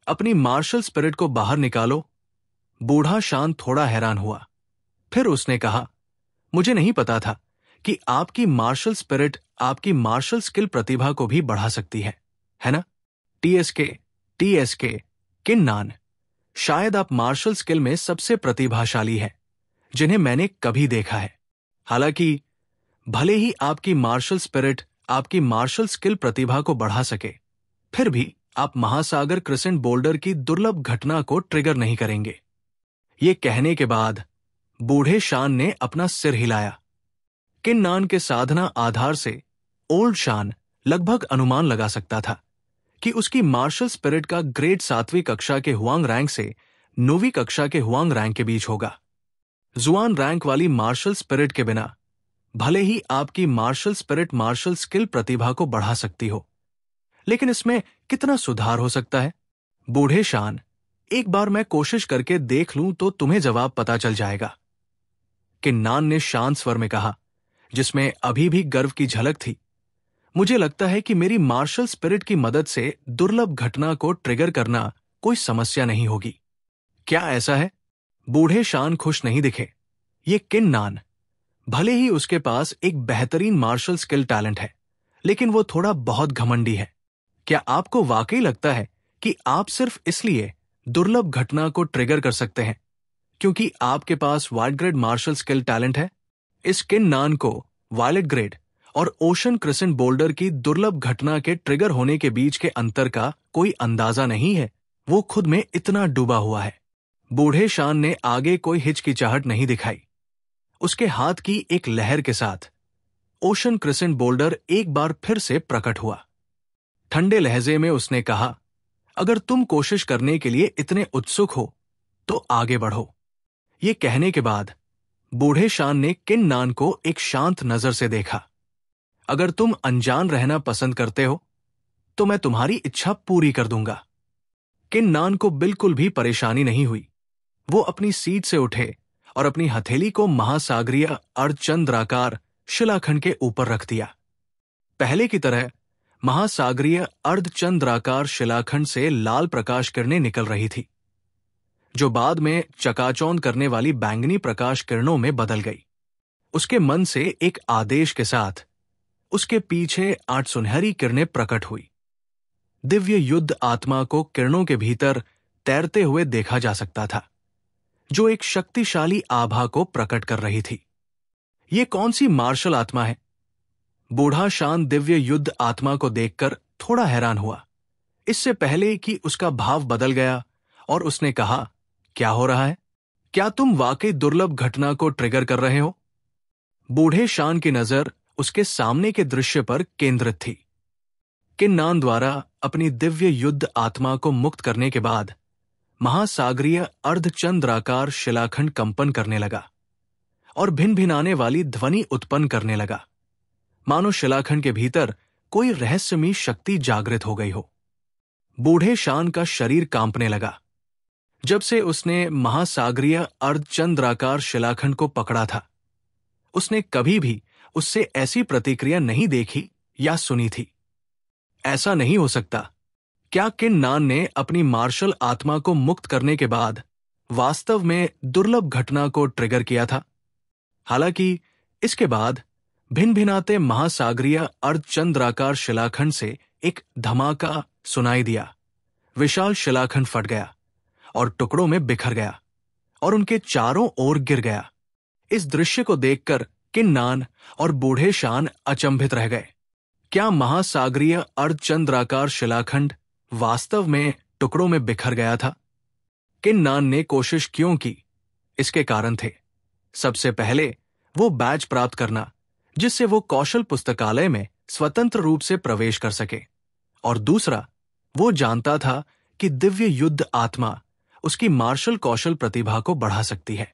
अपनी मार्शल स्पिरिट को बाहर निकालो। बूढ़ा शान थोड़ा हैरान हुआ। फिर उसने कहा, मुझे नहीं पता था कि आपकी मार्शल स्पिरिट आपकी मार्शल स्किल प्रतिभा को भी बढ़ा सकती है ना? टीएसके, किन्नान, शायद आप मार्शल स्किल में सबसे प्रतिभाशाली हैं जिन्हें मैंने कभी देखा है। हालांकि भले ही आपकी मार्शल स्पिरिट आपकी मार्शल स्किल प्रतिभा को बढ़ा सके, फिर भी आप महासागर क्रिसेंट बोल्डर की दुर्लभ घटना को ट्रिगर नहीं करेंगे। ये कहने के बाद बूढ़े शान ने अपना सिर हिलाया। किन्नान के साधना आधार से ओल्ड शान लगभग अनुमान लगा सकता था कि उसकी मार्शल स्पिरिट का ग्रेड 7वीं कक्षा के हुआंग रैंक से 9वीं कक्षा के हुआंग रैंक के बीच होगा। जुआन रैंक वाली मार्शल स्पिरिट के बिना भले ही आपकी मार्शल स्पिरिट मार्शल स्किल प्रतिभा को बढ़ा सकती हो, लेकिन इसमें कितना सुधार हो सकता है? बूढ़े शान, एक बार मैं कोशिश करके देख लूं तो तुम्हें जवाब पता चल जाएगा, किन्नान ने शांत स्वर में कहा, जिसमें अभी भी गर्व की झलक थी। मुझे लगता है कि मेरी मार्शल स्पिरिट की मदद से दुर्लभ घटना को ट्रिगर करना कोई समस्या नहीं होगी। क्या ऐसा है? बूढ़े शान खुश नहीं दिखे। ये किन्नान, भले ही उसके पास एक बेहतरीन मार्शल स्किल टैलेंट है, लेकिन वो थोड़ा बहुत घमंडी है। क्या आपको वाकई लगता है कि आप सिर्फ इसलिए दुर्लभ घटना को ट्रिगर कर सकते हैं क्योंकि आपके पास wild grade martial skill talent है? इस किन्नान को वायलेट ग्रेड और ओशन क्रिसेंट बोल्डर की दुर्लभ घटना के ट्रिगर होने के बीच के अंतर का कोई अंदाजा नहीं है। वो खुद में इतना डूबा हुआ है। बूढ़े शान ने आगे कोई हिचकिचाहट नहीं दिखाई। उसके हाथ की एक लहर के साथ ओशन क्रिसेंट बोल्डर एक बार फिर से प्रकट हुआ। ठंडे लहजे में उसने कहा, अगर तुम कोशिश करने के लिए इतने उत्सुक हो तो आगे बढ़ो। ये कहने के बाद बूढ़े शान ने किन्नान को एक शांत नजर से देखा। अगर तुम अनजान रहना पसंद करते हो तो मैं तुम्हारी इच्छा पूरी कर दूंगा। किन्नान को बिल्कुल भी परेशानी नहीं हुई। वो अपनी सीट से उठे और अपनी हथेली को महासागरीय अर्धचंद्राकार शिलाखंड के ऊपर रख दिया। पहले की तरह महासागरीय अर्धचंद्राकार शिलाखंड से लाल प्रकाश किरणें निकल रही थी, जो बाद में चकाचौंध करने वाली बैंगनी प्रकाश किरणों में बदल गई। उसके मन से एक आदेश के साथ उसके पीछे 8 सुनहरी किरणें प्रकट हुई। दिव्य युद्ध आत्मा को किरणों के भीतर तैरते हुए देखा जा सकता था, जो एक शक्तिशाली आभा को प्रकट कर रही थी। ये कौन सी मार्शल आत्मा है? बूढ़ा शान दिव्य युद्ध आत्मा को देखकर थोड़ा हैरान हुआ, इससे पहले कि उसका भाव बदल गया और उसने कहा, क्या हो रहा है? क्या तुम वाकई दुर्लभ घटना को ट्रिगर कर रहे हो? बूढ़े शान की नजर उसके सामने के दृश्य पर केंद्रित थी। किन्नान द्वारा अपनी दिव्य युद्ध आत्मा को मुक्त करने के बाद महासागरीय अर्धचंद्राकार शिलाखंड कंपन करने लगा और भिनभिनाने वाली ध्वनि उत्पन्न करने लगा, मानो शिलाखंड के भीतर कोई रहस्यमयी शक्ति जागृत हो गई हो। बूढ़े शान का शरीर कांपने लगा। जब से उसने महासागरीय अर्धचंद्राकार शिलाखंड को पकड़ा था, उसने कभी भी उससे ऐसी प्रतिक्रिया नहीं देखी या सुनी थी। ऐसा नहीं हो सकता। क्या किन्नान ने अपनी मार्शल आत्मा को मुक्त करने के बाद वास्तव में दुर्लभ घटना को ट्रिगर किया था? हालांकि इसके बाद भिनभिनाते महासागरीय अर्धचंद्राकार शिलाखंड से एक धमाका सुनाई दिया। विशाल शिलाखंड फट गया और टुकड़ों में बिखर गया और उनके चारों ओर गिर गया। इस दृश्य को देखकर किन्नान और बूढ़े शान अचंभित रह गए। क्या महासागरीय अर्धचंद्राकार शिलाखंड वास्तव में टुकड़ों में बिखर गया था? किन्नान ने कोशिश क्यों की? इसके कारण थे। सबसे पहले वो बैज प्राप्त करना जिससे वो कौशल पुस्तकालय में स्वतंत्र रूप से प्रवेश कर सके, और दूसरा, वो जानता था कि दिव्य युद्ध आत्मा उसकी मार्शल कौशल प्रतिभा को बढ़ा सकती है,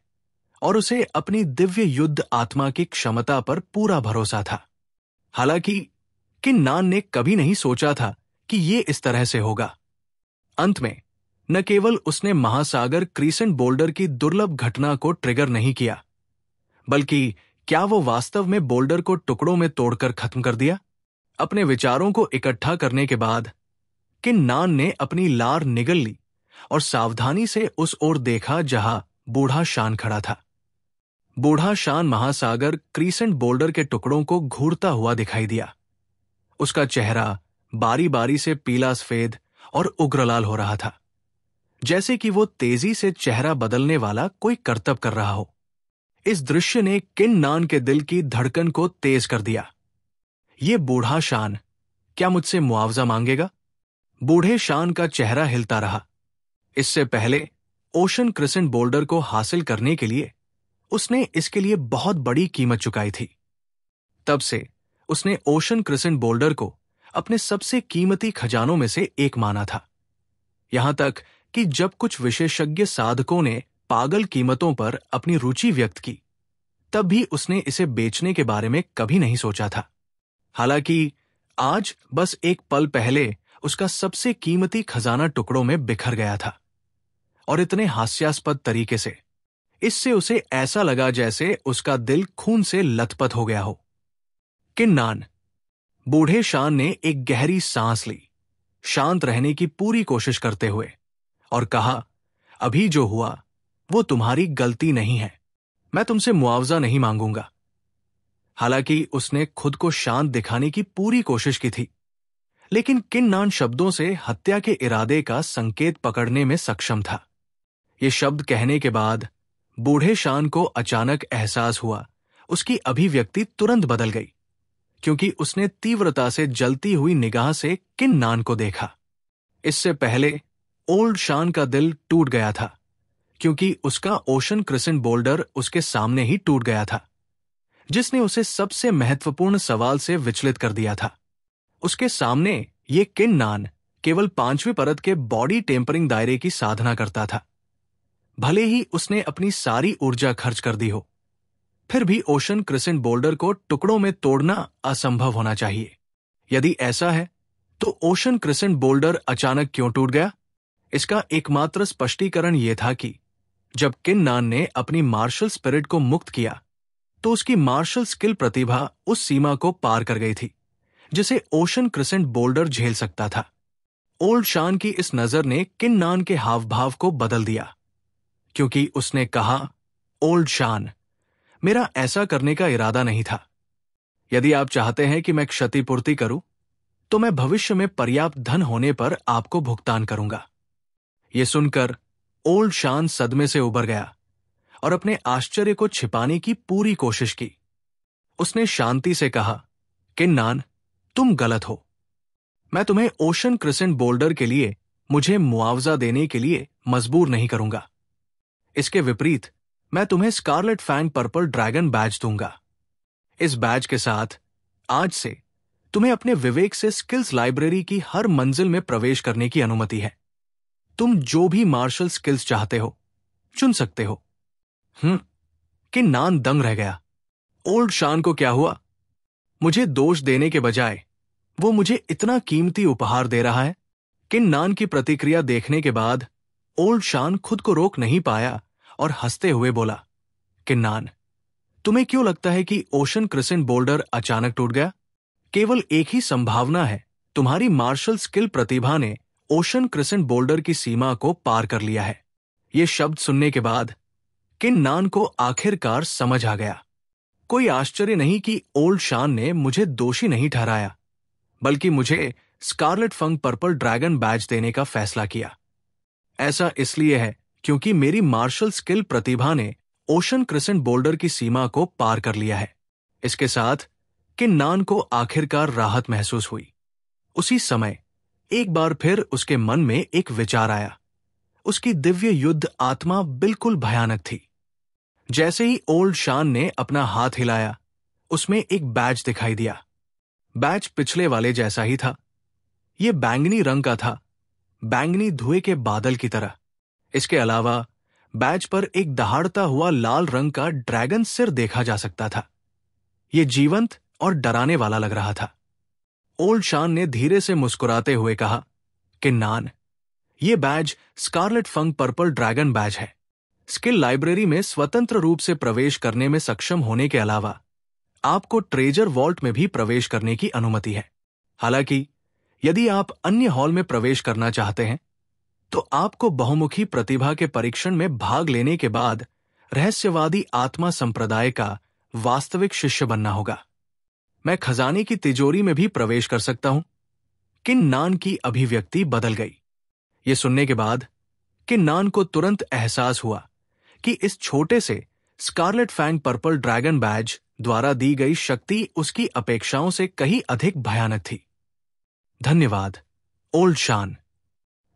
और उसे अपनी दिव्य युद्ध आत्मा की क्षमता पर पूरा भरोसा था। हालांकि किन्नान ने कभी नहीं सोचा था कि ये इस तरह से होगा। अंत में न केवल उसने महासागर क्रीसेंट बोल्डर की दुर्लभ घटना को ट्रिगर नहीं किया, बल्कि क्या वो वास्तव में बोल्डर को टुकड़ों में तोड़कर खत्म कर दिया? अपने विचारों को इकट्ठा करने के बाद किन्नान ने अपनी लार निगल ली और सावधानी से उस ओर देखा जहां बूढ़ा शान खड़ा था। बूढ़ा शान महासागर क्रीसेंट बोल्डर के टुकड़ों को घूरता हुआ दिखाई दिया। उसका चेहरा बारी बारी से पीला सफेद और उग्रलाल हो रहा था, जैसे कि वो तेजी से चेहरा बदलने वाला कोई करतब कर रहा हो। इस दृश्य ने किन्नान के दिल की धड़कन को तेज कर दिया। ये बूढ़ा शान क्या मुझसे मुआवजा मांगेगा? बूढ़े शान का चेहरा हिलता रहा। इससे पहले ओशन क्रिसेंट बोल्डर को हासिल करने के लिए उसने इसके लिए बहुत बड़ी कीमत चुकाई थी। तब से उसने ओशन क्रिसेंट बोल्डर को अपने सबसे कीमती खजानों में से एक माना था। यहां तक कि जब कुछ विशेषज्ञ साधकों ने पागल कीमतों पर अपनी रुचि व्यक्त की, तब भी उसने इसे बेचने के बारे में कभी नहीं सोचा था। हालांकि आज बस एक पल पहले उसका सबसे कीमती खजाना टुकड़ों में बिखर गया था, और इतने हास्यास्पद तरीके से। इससे उसे ऐसा लगा जैसे उसका दिल खून से लथपथ हो गया हो। किन्नान, बूढ़े शान ने एक गहरी सांस ली, शांत रहने की पूरी कोशिश करते हुए, और कहा, अभी जो हुआ वो तुम्हारी गलती नहीं है। मैं तुमसे मुआवजा नहीं मांगूंगा। हालांकि उसने खुद को शांत दिखाने की पूरी कोशिश की थी, लेकिन किन्नान शब्दों से हत्या के इरादे का संकेत पकड़ने में सक्षम था। ये शब्द कहने के बाद बूढ़े शान को अचानक एहसास हुआ उसकी अभिव्यक्ति तुरंत बदल गई, क्योंकि उसने तीव्रता से जलती हुई निगाह से किन्नान को देखा। इससे पहले ओल्ड शान का दिल टूट गया था, क्योंकि उसका ओशन क्रिसेंट बोल्डर उसके सामने ही टूट गया था, जिसने उसे सबसे महत्वपूर्ण सवाल से विचलित कर दिया था। उसके सामने ये किन्नान केवल 5वीं परत के बॉडी टेम्परिंग दायरे की साधना करता था। भले ही उसने अपनी सारी ऊर्जा खर्च कर दी हो, फिर भी ओशन क्रिसेंट बोल्डर को टुकड़ों में तोड़ना असंभव होना चाहिए। यदि ऐसा है, तो ओशन क्रिसेंट बोल्डर अचानक क्यों टूट गया? इसका एकमात्र स्पष्टीकरण यह था कि जब किन्नान ने अपनी मार्शल स्पिरिट को मुक्त किया, तो उसकी मार्शल स्किल प्रतिभा उस सीमा को पार कर गई थी जिसे ओशन क्रिसेंट बोल्डर झेल सकता था। ओल्ड शान की इस नजर ने किन्नान के हावभाव को बदल दिया, क्योंकि उसने कहा, ओल्ड शान, मेरा ऐसा करने का इरादा नहीं था। यदि आप चाहते हैं कि मैं क्षतिपूर्ति करूं, तो मैं भविष्य में पर्याप्त धन होने पर आपको भुगतान करूंगा। यह सुनकर ओल्ड शान सदमे से उबर गया और अपने आश्चर्य को छिपाने की पूरी कोशिश की। उसने शांति से कहा, किन्नान, तुम गलत हो। मैं तुम्हें ओशन क्रिसेंट बोल्डर के लिए मुझे मुआवजा देने के लिए मजबूर नहीं करूंगा। इसके विपरीत मैं तुम्हें scarlet fang purple dragon badge दूंगा। इस बैज के साथ आज से तुम्हें अपने विवेक से स्किल्स लाइब्रेरी की हर मंजिल में प्रवेश करने की अनुमति है। तुम जो भी मार्शल स्किल्स चाहते हो चुन सकते हो। किन्नान दंग रह गया। ओल्ड शान को क्या हुआ? मुझे दोष देने के बजाय वो मुझे इतना कीमती उपहार दे रहा है। किन्नान की प्रतिक्रिया देखने के बाद ओल्ड शान खुद को रोक नहीं पाया और हंसते हुए बोला, किन्नान, तुम्हें क्यों लगता है कि ओशन क्रिसेंट बोल्डर अचानक टूट गया? केवल एक ही संभावना है, तुम्हारी मार्शल स्किल प्रतिभा ने ओशन क्रिसेंट बोल्डर की सीमा को पार कर लिया है। ये शब्द सुनने के बाद किन्नान को आखिरकार समझ आ गया। कोई आश्चर्य नहीं कि ओल्ड शान ने मुझे दोषी नहीं ठहराया, बल्कि मुझे Scarlett fang purple dragon Baij देने का फैसला किया। ऐसा इसलिए है क्योंकि मेरी मार्शल स्किल प्रतिभा ने ओशन क्रिसेंट बोल्डर की सीमा को पार कर लिया है। इसके साथ किन्नान को आखिरकार राहत महसूस हुई। उसी समय एक बार फिर उसके मन में एक विचार आया। उसकी दिव्य युद्ध आत्मा बिल्कुल भयानक थी। जैसे ही ओल्ड शान ने अपना हाथ हिलाया, उसमें एक बैज दिखाई दिया। बैज पिछले वाले जैसा ही था। यह बैंगनी रंग का था, बैंगनी धुएं के बादल की तरह। इसके अलावा बैज पर एक दहाड़ता हुआ लाल रंग का ड्रैगन सिर देखा जा सकता था। यह जीवंत और डराने वाला लग रहा था। ओल्ड शान ने धीरे से मुस्कुराते हुए कहा, किन्नान, यह badge scarlet fang purple dragon badge है। स्किल लाइब्रेरी में स्वतंत्र रूप से प्रवेश करने में सक्षम होने के अलावा आपको ट्रेजर वॉल्ट में भी प्रवेश करने की अनुमति है। हालांकि यदि आप अन्य हॉल में प्रवेश करना चाहते हैं तो आपको बहुमुखी प्रतिभा के परीक्षण में भाग लेने के बाद रहस्यवादी आत्मा संप्रदाय का वास्तविक शिष्य बनना होगा। मैं खजाने की तिजोरी में भी प्रवेश कर सकता हूं। किन्नान की अभिव्यक्ति बदल गई। यह सुनने के बाद किन्नान को तुरंत एहसास हुआ कि इस छोटे से scarlet fang purple dragon badge द्वारा दी गई शक्ति उसकी अपेक्षाओं से कहीं अधिक भयानक थी। धन्यवाद, ओल्ड शान।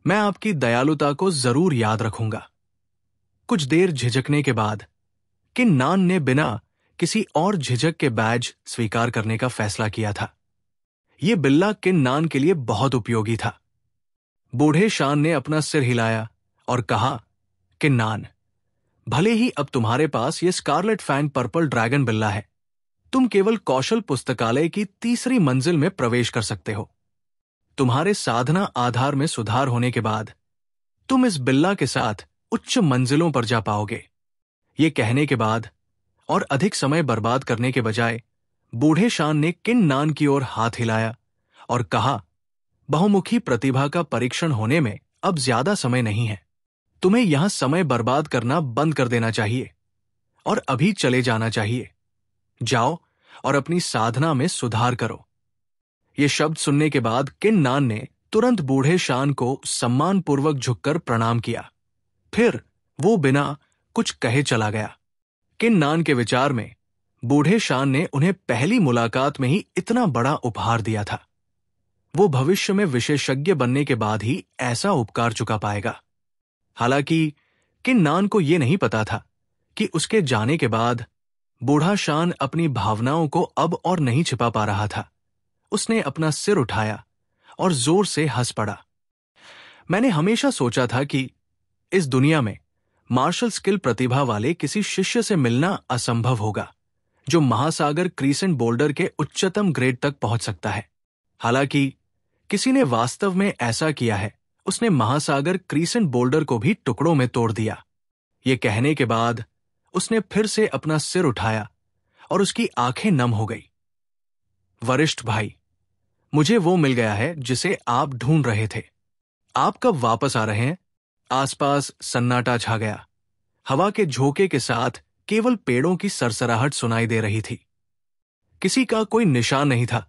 मैं आपकी दयालुता को जरूर याद रखूंगा। कुछ देर झिझकने के बाद किन्नान ने बिना किसी और झिझक के बैज स्वीकार करने का फैसला किया था। यह बिल्ला किन्नान के लिए बहुत उपयोगी था। बूढ़े शान ने अपना सिर हिलाया और कहा, किन्नान, भले ही अब तुम्हारे पास यह स्कारलेट फैंग पर्पल ड्रैगन बिल्ला है, तुम केवल कौशल पुस्तकालय की तीसरी मंजिल में प्रवेश कर सकते हो। तुम्हारे साधना आधार में सुधार होने के बाद तुम इस बिल्ला के साथ उच्च मंजिलों पर जा पाओगे। ये कहने के बाद और अधिक समय बर्बाद करने के बजाय बूढ़े शान ने किन्नान की ओर हाथ हिलाया और कहा, बहुमुखी प्रतिभा का परीक्षण होने में अब ज्यादा समय नहीं है। तुम्हें यहां समय बर्बाद करना बंद कर देना चाहिए और अभी चले जाना चाहिए। जाओ और अपनी साधना में सुधार करो। ये शब्द सुनने के बाद किन्नान ने तुरंत बूढ़े शान को सम्मानपूर्वक झुककर प्रणाम किया। फिर वो बिना कुछ कहे चला गया। किन्नान के विचार में बूढ़े शान ने उन्हें पहली मुलाकात में ही इतना बड़ा उपहार दिया था। वो भविष्य में विशेषज्ञ बनने के बाद ही ऐसा उपकार चुका पाएगा। हालांकि किन्नान को यह नहीं पता था कि उसके जाने के बाद बूढ़ा शान अपनी भावनाओं को अब और नहीं छिपा पा रहा था। उसने अपना सिर उठाया और जोर से हंस पड़ा। मैंने हमेशा सोचा था कि इस दुनिया में मार्शल स्किल प्रतिभा वाले किसी शिष्य से मिलना असंभव होगा जो महासागर क्रीसेंट बोल्डर के उच्चतम ग्रेड तक पहुंच सकता है। हालांकि किसी ने वास्तव में ऐसा किया है। उसने महासागर क्रीसेंट बोल्डर को भी टुकड़ों में तोड़ दिया। ये कहने के बाद उसने फिर से अपना सिर उठाया और उसकी आंखें नम हो गई। वरिष्ठ भाई, मुझे वो मिल गया है जिसे आप ढूंढ रहे थे। आप कब वापस आ रहे हैं? आसपास सन्नाटा छा गया। हवा के झोंके के साथ केवल पेड़ों की सरसराहट सुनाई दे रही थी। किसी का कोई निशान नहीं था।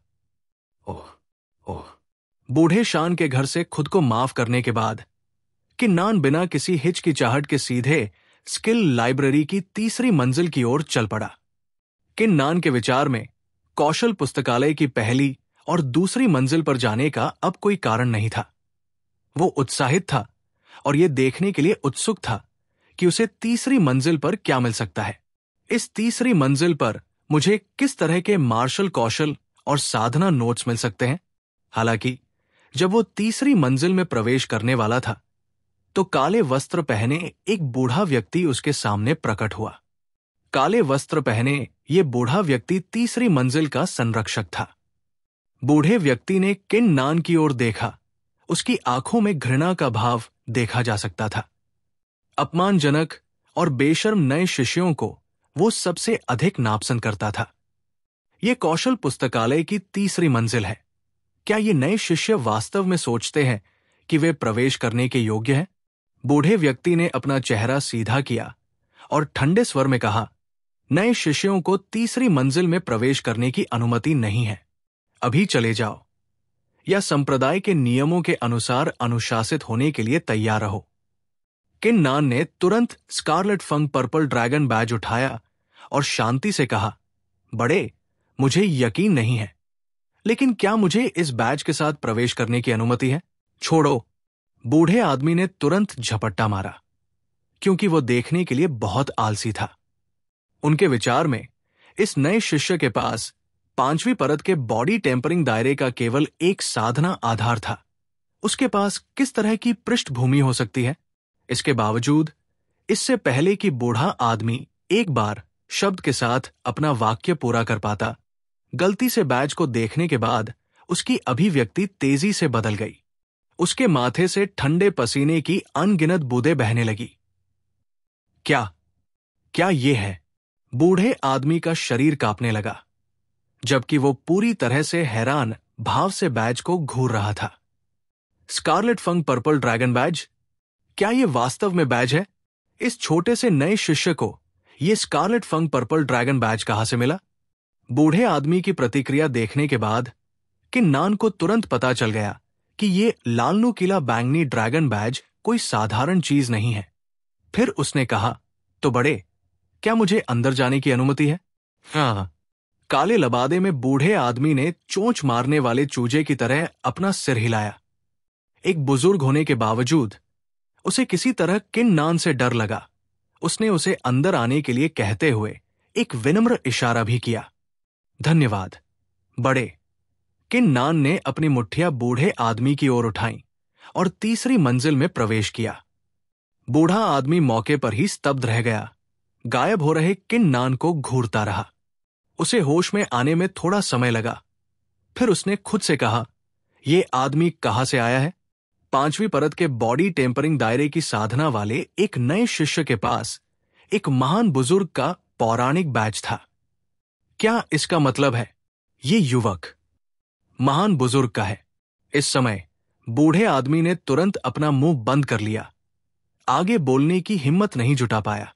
ओह ओह। बूढ़े शान के घर से खुद को माफ करने के बाद किन्नान बिना किसी हिचकिचाहट के सीधे स्किल लाइब्रेरी की तीसरी मंजिल की ओर चल पड़ा। किन्नान के विचार में कौशल पुस्तकालय की पहली और दूसरी मंजिल पर जाने का अब कोई कारण नहीं था। वो उत्साहित था और यह देखने के लिए उत्सुक था कि उसे तीसरी मंजिल पर क्या मिल सकता है। इस तीसरी मंजिल पर मुझे किस तरह के मार्शल कौशल और साधना नोट्स मिल सकते हैं। हालांकि जब वो तीसरी मंजिल में प्रवेश करने वाला था तो काले वस्त्र पहने एक बूढ़ा व्यक्ति उसके सामने प्रकट हुआ। काले वस्त्र पहने ये बूढ़ा व्यक्ति तीसरी मंजिल का संरक्षक था। बूढ़े व्यक्ति ने किन्नान की ओर देखा। उसकी आंखों में घृणा का भाव देखा जा सकता था। अपमानजनक और बेशर्म नए शिष्यों को वो सबसे अधिक नापसंद करता था। ये कौशल पुस्तकालय की तीसरी मंजिल है। क्या ये नए शिष्य वास्तव में सोचते हैं कि वे प्रवेश करने के योग्य हैं? बूढ़े व्यक्ति ने अपना चेहरा सीधा किया और ठंडे स्वर में कहा, नए शिष्यों को तीसरी मंजिल में प्रवेश करने की अनुमति नहीं है। अभी चले जाओ या संप्रदाय के नियमों के अनुसार अनुशासित होने के लिए तैयार रहो। किन नान ने तुरंत Scarlett fang purple dragon Baij उठाया और शांति से कहा, बड़े, मुझे यकीन नहीं है, लेकिन क्या मुझे इस बैज के साथ प्रवेश करने की अनुमति है? छोड़ो। बूढ़े आदमी ने तुरंत झपट्टा मारा, क्योंकि वो देखने के लिए बहुत आलसी था। उनके विचार में इस नए शिष्य के पास 5वीं परत के बॉडी टेम्परिंग दायरे का केवल एक साधना आधार था। उसके पास किस तरह की पृष्ठभूमि हो सकती है? इसके बावजूद, इससे पहले कि बूढ़ा आदमी एक बार शब्द के साथ अपना वाक्य पूरा कर पाता, गलती से बैज को देखने के बाद उसकी अभिव्यक्ति तेजी से बदल गई। उसके माथे से ठंडे पसीने की अनगिनत बूंदें बहने लगी। क्या ये है? बूढ़े आदमी का शरीर कांपने लगा, जबकि वो पूरी तरह से हैरान भाव से बैज को घूर रहा था। Scarlet fang purple dragon badge? क्या ये वास्तव में बैज है? इस छोटे से नए शिष्य को ये Scarlett fang purple dragon Baij कहां से मिला? बूढ़े आदमी की प्रतिक्रिया देखने के बाद किन नान को तुरंत पता चल गया कि ये लालनू किला बैंगनी ड्रैगन बैज कोई साधारण चीज नहीं है। फिर उसने कहा, तो बड़े, क्या मुझे अंदर जाने की अनुमति है? हाँ। काले लबादे में बूढ़े आदमी ने चोंच मारने वाले चूजे की तरह अपना सिर हिलाया। एक बुजुर्ग होने के बावजूद उसे किसी तरह किन नान से डर लगा। उसने उसे अंदर आने के लिए कहते हुए एक विनम्र इशारा भी किया। धन्यवाद, बड़े। किन नान ने अपनी मुट्ठियां बूढ़े आदमी की ओर उठाईं और तीसरी मंजिल में प्रवेश किया। बूढ़ा आदमी मौके पर ही स्तब्ध रह गया, गायब हो रहे किन नान को घूरता रहा। उसे होश में आने में थोड़ा समय लगा। फिर उसने खुद से कहा, यह आदमी कहां से आया है? 5वीं परत के बॉडी टेम्परिंग दायरे की साधना वाले एक नए शिष्य के पास एक महान बुजुर्ग का पौराणिक बैज था। क्या इसका मतलब है ये युवक महान बुजुर्ग का है? इस समय बूढ़े आदमी ने तुरंत अपना मुंह बंद कर लिया, आगे बोलने की हिम्मत नहीं जुटा पाया।